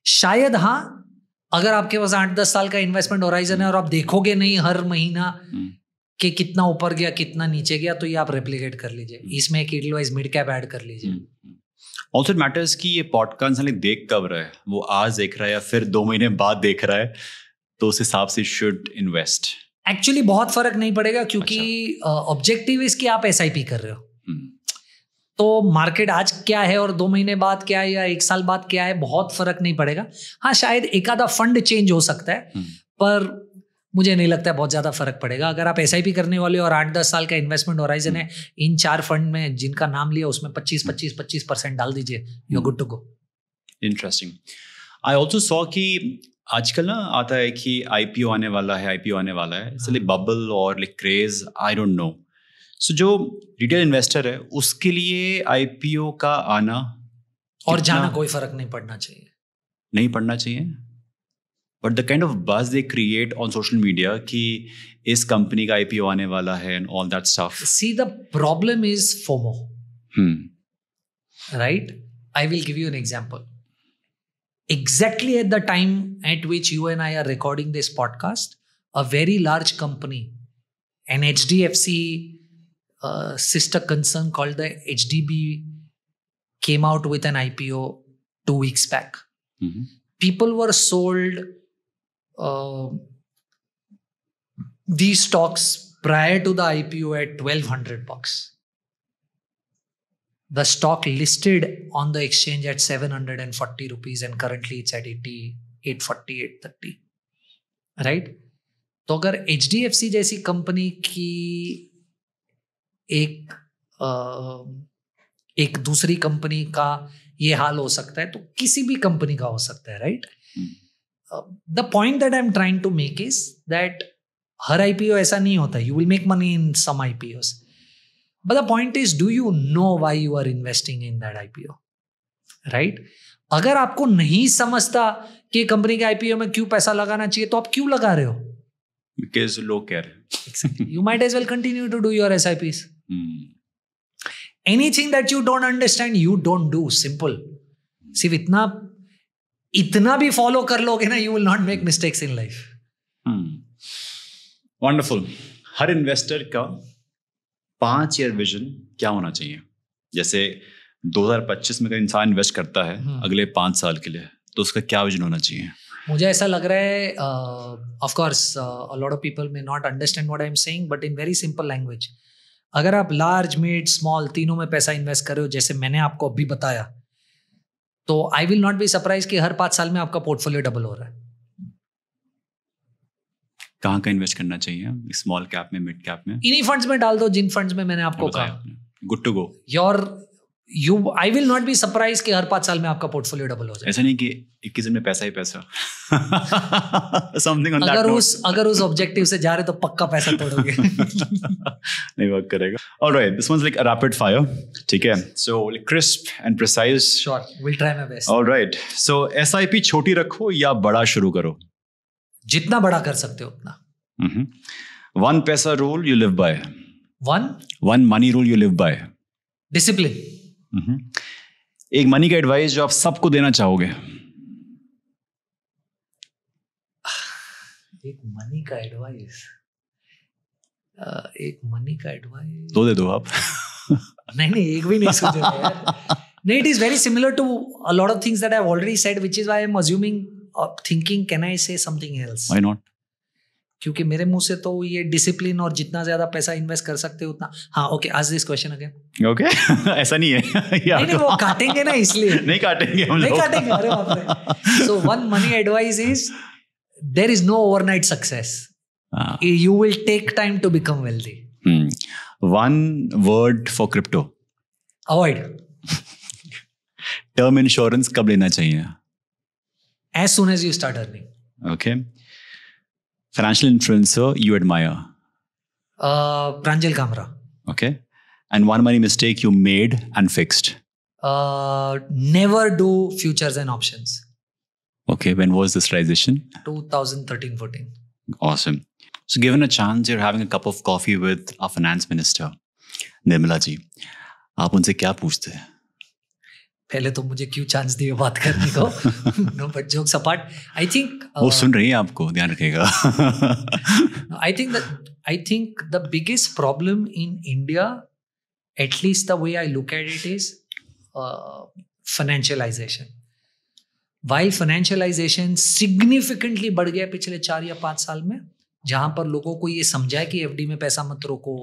शायद हाँ, अगर आपके पास 8-10 साल का इन्वेस्टमेंट होराइजन है और आप देखोगे नहीं हर महीना कि कितना ऊपर गया कितना नीचे गया, तो ये आप रेप्लिकेट कर लीजिए. इसमें एक इडलवाइज मिड कैप ऐड कर लीजिए. ऑल्सो इट मैटर्स कि ये पॉडकास्ट देख कब रहा है, वो आज देख रहा है या फिर 2 महीने बाद देख रहा है, तो उस हिसाब से शुड इन्वेस्ट. एक्चुअली बहुत फर्क नहीं पड़ेगा, क्योंकि ऑब्जेक्टिव इसकी आप SIP कर रहे हो. तो मार्केट आज क्या है और 2 महीने बाद क्या है या 1 साल बाद क्या है, बहुत फर्क नहीं पड़ेगा. हाँ, शायद एक आधा फंड चेंज हो सकता है, पर मुझे नहीं लगता है बहुत ज्यादा फर्क पड़ेगा. अगर आप SIP करने वाले हो और 8-10 साल का इन्वेस्टमेंट होराइजन है, इन 4 फंड में जिनका नाम लिया उसमें 25% डाल दीजिए, you are good to go. Interesting. I also saw कि आजकल ना आता है कि IPO आने वाला है. इट्स लाइक बबल और like craze, I don't know. So जो रिटेल इन्वेस्टर है उसके लिए IPO का आना और जाना कोई फर्क नहीं पड़ना चाहिए. But the kind of buzz they create on social media कि इस कंपनी का IPO आने वाला है and all that stuff. See, the problem is FOMO. Right? I will give you an example. Exactly at the time at which you and I are recording this podcast, a very large company, an HDFC sister concern called the HDB, came out with an IPO 2 weeks back. People were sold these stocks prior to the IPO at $1,200. The stock listed on the exchange at 740 rupees and currently it's at 840, 830. Right? तो अगर HDFC जैसी company की एक दूसरी company का ये हाल हो सकता है, तो किसी भी कंपनी का हो सकता है. Right? The point that I am trying to make is that हर IPO ऐसा नहीं होता. You will make money in some IPOs. But the point is, do you know why you are investing in that IPO? Right? अगर आपको नहीं समझता कि company के IPO में क्यों पैसा लगाना चाहिए, तो आप क्यों लगा रहे हो? Because लोग कह रहे हैं. Exactly. You might as well continue to do your SIPs. Anything that you don't understand, you don't do. Simple. सिर्फ इतना भी फॉलो कर लोगे ना, you will not make mistakes in life. Wonderful. Her investor का 5 ईयर विजन क्या होना चाहिए? जैसे 2025 में अगर इंसान इन्वेस्ट करता है अगले 5 साल के लिए, तो उसका क्या विजन होना चाहिए? मुझे ऐसा लग रहा है, of course a lot of people may not understand what I am saying, but in very simple language, अगर आप लार्ज, मिड, स्मॉल तीनों में पैसा इन्वेस्ट कर रहे हो, जैसे मैंने आपको अभी बताया, तो आई विल नॉट बी सरप्राइज कि हर 5 साल में आपका पोर्टफोलियो डबल हो रहा है. कहाँ का इन्वेस्ट करना चाहिए? स्मॉल कैप में, मिड कैप में? इन्हीं फंड्स में डाल दो जिन फंड्स में मैंने आपको कहा. Good to go. I will not be surprise कि हर 5 साल में आपका पोर्टफोलियो डबल हो जाए. ऐसा नहीं कि 21 दिन में पैसा ही पैसा. Something on that note. अगर उस ऑब्जेक्टिव से जा रहे तो पक्का पैसा तोड़ोगे. नहीं वर्क करेगा. Alright, this one's like a rapid fire. ठीक है. So like crisp and precise. Sure, we'll try my best. Alright, so SIP छोटी रखो या बड़ा शुरू करो? जितना बड़ा कर सकते हो उतना. One पैसा rule you live by. One money rule you live by. Discipline. एक मनी का एडवाइस जो आप सबको देना चाहोगे? एक मनी का एडवाइस दो दे दो आप. नहीं एक भी नहीं सोचा यार. नहीं, it is very similar to a lot of things that I have already said, which is why I am assuming thinking can I say something else? Why not? क्योंकि मेरे मुंह से तो ये डिसिप्लिन और जितना ज्यादा पैसा इन्वेस्ट कर सकते हो उतना. हाँ, ओके, आज दिस क्वेश्चन अगेन. ओके. ऐसा नहीं है. नहीं वो काटेंगे ना, इसलिए नहीं काटेंगे हम लोग. नहीं काटेंगे. अरे बाप रे. So one money advice is there is no overnight success. You will take time to become wealthy. One word for crypto. Avoid. Term insurance कब लेना चाहिए? As soon as you start earning. Okay. Financial influencer you admire? Pranjal Kamra. Okay. And one money mistake you made and fixed? Never do futures and options. Okay. When was this realization? 2013-14. Awesome. So given a chance, you're having a cup of coffee with our finance minister, Nirmala ji. आप उनसे क्या पूछते हैं? पहले तो मुझे क्यों chance दिए बात करने को. No, but jokes apart, I think वो सुन रही है आपको, ध्यान रखिएगा. I think the biggest problem in India, at least the way I look at it, is financialisation. While financialisation significantly बढ़ गया पिछले 4 या 5 साल में, जहां पर लोगों को ये समझा कि एफडी में पैसा मत रोको,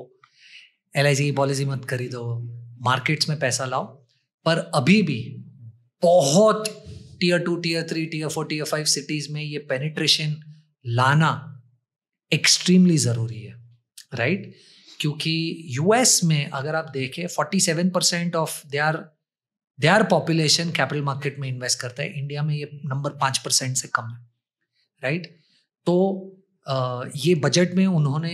LIC की पॉलिसी मत खरीदो, मार्केट्स में पैसा लाओ. पर अभी भी बहुत Tier 2, Tier 3, Tier 4, Tier 5 cities में ये पेनिट्रेशन लाना एक्सट्रीमली जरूरी है, राइट? क्योंकि यूएस में अगर आप देखें 47% of their population capital market में इन्वेस्ट करता है. इंडिया में ये नंबर 5% से कम है, राइट? तो ये बजट में उन्होंने,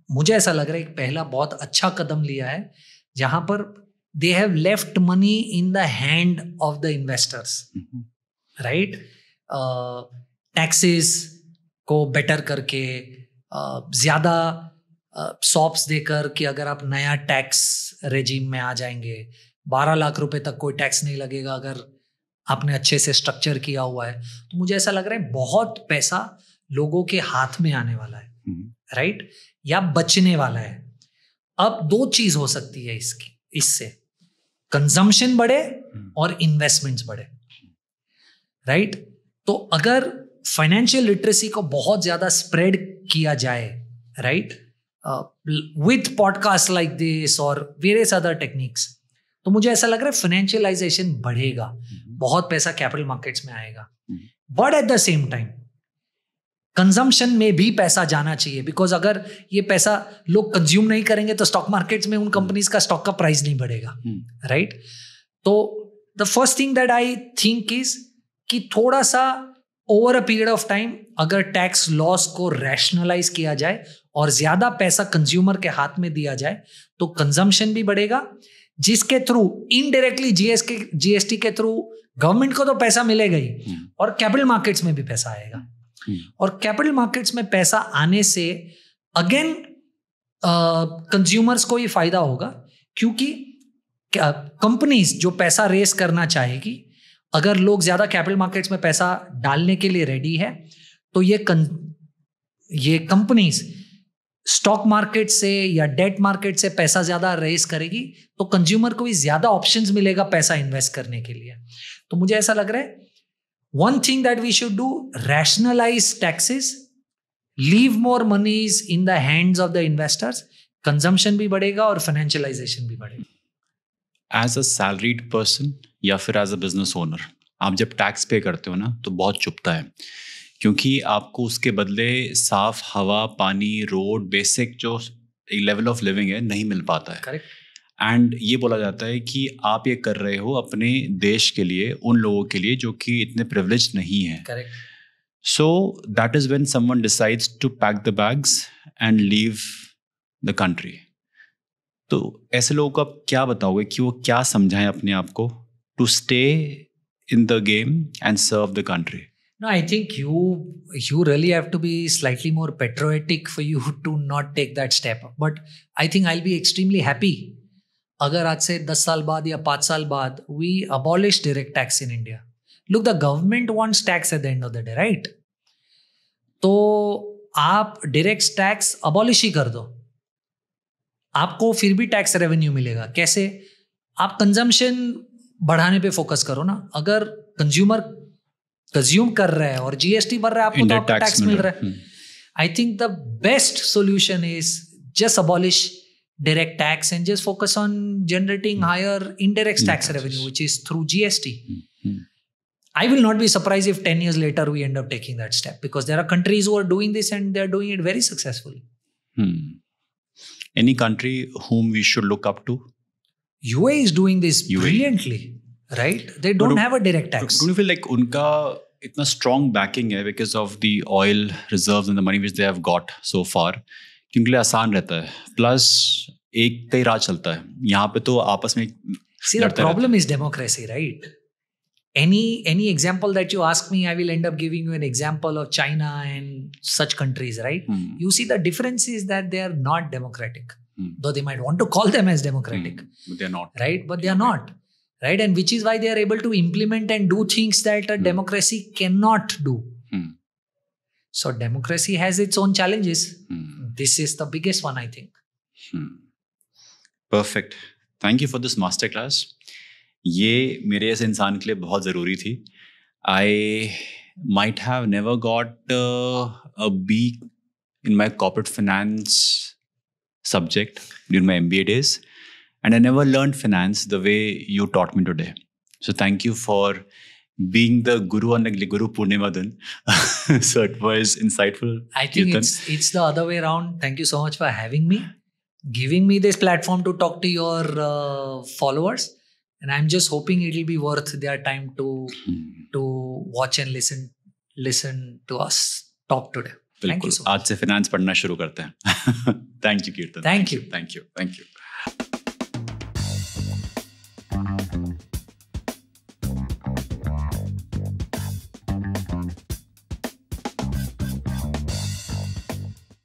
मुझे ऐसा लग रहा है, एक पहला बहुत अच्छा कदम लिया है, जहां पर they have left money in the hand of the investors, right? Taxes को better करके, ज़्यादा सॉप्स देकर कि अगर आप नया टैक्स रेजिम में आ जाएंगे, 12 लाख रुपए तक कोई टैक्स नहीं लगेगा अगर आपने अच्छे से स्ट्रक्चर किया हुआ है. तो मुझे ऐसा लग रहा है बहुत पैसा लोगों के हाथ में आने वाला है, राइट? या बचने वाला है. अब 2 चीज हो सकती है इससे, कंजम्पशन बढ़े और इन्वेस्टमेंट्स बढ़े, राइट? तो अगर फाइनेंशियल लिटरेसी को बहुत ज्यादा स्प्रेड किया जाए, right, with podcast like this और वेरियस अदर टेक्निक्स, तो मुझे ऐसा लग रहा है फाइनेंशियलाइजेशन बढ़ेगा, बहुत पैसा कैपिटल मार्केट्स में आएगा. But at the same time consumption में भी पैसा जाना चाहिए, बिकॉज अगर ये पैसा लोग कंज्यूम नहीं करेंगे तो स्टॉक मार्केट्स में उन कंपनीज का स्टॉक का प्राइस नहीं बढ़ेगा, राइट? तो the first thing that I think is कि थोड़ा सा over a period of time अगर टैक्स लॉस को रैशनलाइज किया जाए और ज्यादा पैसा कंज्यूमर के हाथ में दिया जाए तो कंजम्पशन भी बढ़ेगा, जिसके थ्रू इनडायरेक्टली जीएसटी के थ्रू गवर्नमेंट को तो पैसा मिलेगा ही और कैपिटल मार्केट्स में भी पैसा आएगा. और कैपिटल मार्केट्स में पैसा आने से अगेन कंज्यूमर्स को ही फायदा होगा, क्योंकि कंपनीज जो पैसा रेस करना चाहेगी, अगर लोग ज्यादा कैपिटल मार्केट्स में पैसा डालने के लिए रेडी है तो ये कंपनीज स्टॉक मार्केट से या डेट मार्केट से पैसा ज्यादा रेस करेगी, तो कंज्यूमर को भी ज्यादा ऑप्शंस मिलेगा पैसा इन्वेस्ट करने के लिए. तो मुझे ऐसा लग रहा है one thing that we should do, rationalize taxes, leave more monies in the hands of the investors, consumption भी बढ़ेगा और financialization भी बढ़ेगा. As a salaried person या फिर as a business owner, आप जब टैक्स पे करते हो ना तो बहुत चुभता है, क्योंकि आपको उसके बदले साफ हवा, पानी, रोड, बेसिक जो लेवल ऑफ लिविंग है नहीं मिल पाता है. Correct. एंड ये बोला जाता है कि आप ये कर रहे हो अपने देश के लिए, उन लोगों के लिए जो कि इतने प्रिविलेज नहीं है. Correct. So that is when someone decides to pack the bags and leave the country. तो ऐसे लोगों को आप क्या बताओगे कि वो क्या समझाएं अपने आप को to stay in the game and serve the country? No, I think you really have to be slightly more patriotic for you to not take that step. But I think I'll be extremely happy अगर आज से 10 साल बाद या 5 साल बाद we abolish direct tax in India. Look, the government wants tax at the end of the day, right? तो आप direct tax abolish ही कर दो, आपको फिर भी टैक्स रेवेन्यू मिलेगा. कैसे? आप कंजम्पशन बढ़ाने पे फोकस करो ना. अगर कंज्यूमर कंज्यूम कर रहा है और जीएसटी भर रहा है, आपको तो आपका टैक्स मिल रहा है. आई think the best solution is just abolish direct tax and just focus on generating higher indirect tax revenue, which is through GST. I will not be surprised if 10 years later we end up taking that step, because there are countries who are doing this and they're doing it very successfully. Any country whom we should look up to? UAE is doing this brilliantly, right? They don't have a direct tax. Don't you feel like unka itna strong backing hai because of the oil reserves and the money which they have got so far? क्योंकि लिए आसान रहता है, plus एक का ही राज चलता है. यहाँ पे तो आपस में See, the problem is democracy, right? Any example that you ask me, I will end up giving you an example of China and such countries, right? You see, the difference is that they are not democratic, though they might want to call them as democratic, but they are not, right? But they are not, right? And which is why they are able to implement and do things that a democracy cannot do. So democracy has its own challenges. This is the biggest one, I think. Perfect. Thank you for this masterclass. ये मेरे ऐसे इंसान के लिए बहुत ज़रूरी थी. I might have never got a B in my corporate finance subject during my MBA days, and I never learned finance the way you taught me today. So thank you for being the guru on the Guru Purnima Din. So it was insightful. I think it's the other way around. Thank you so much for having me, giving me this platform to talk to your followers, and I'm just hoping it will be worth their time to watch and listen to us talk today. Thank you so much. आज से finance पढ़ना शुरू करते हैं. Thank you, Kirtan. Thank you. Thank you.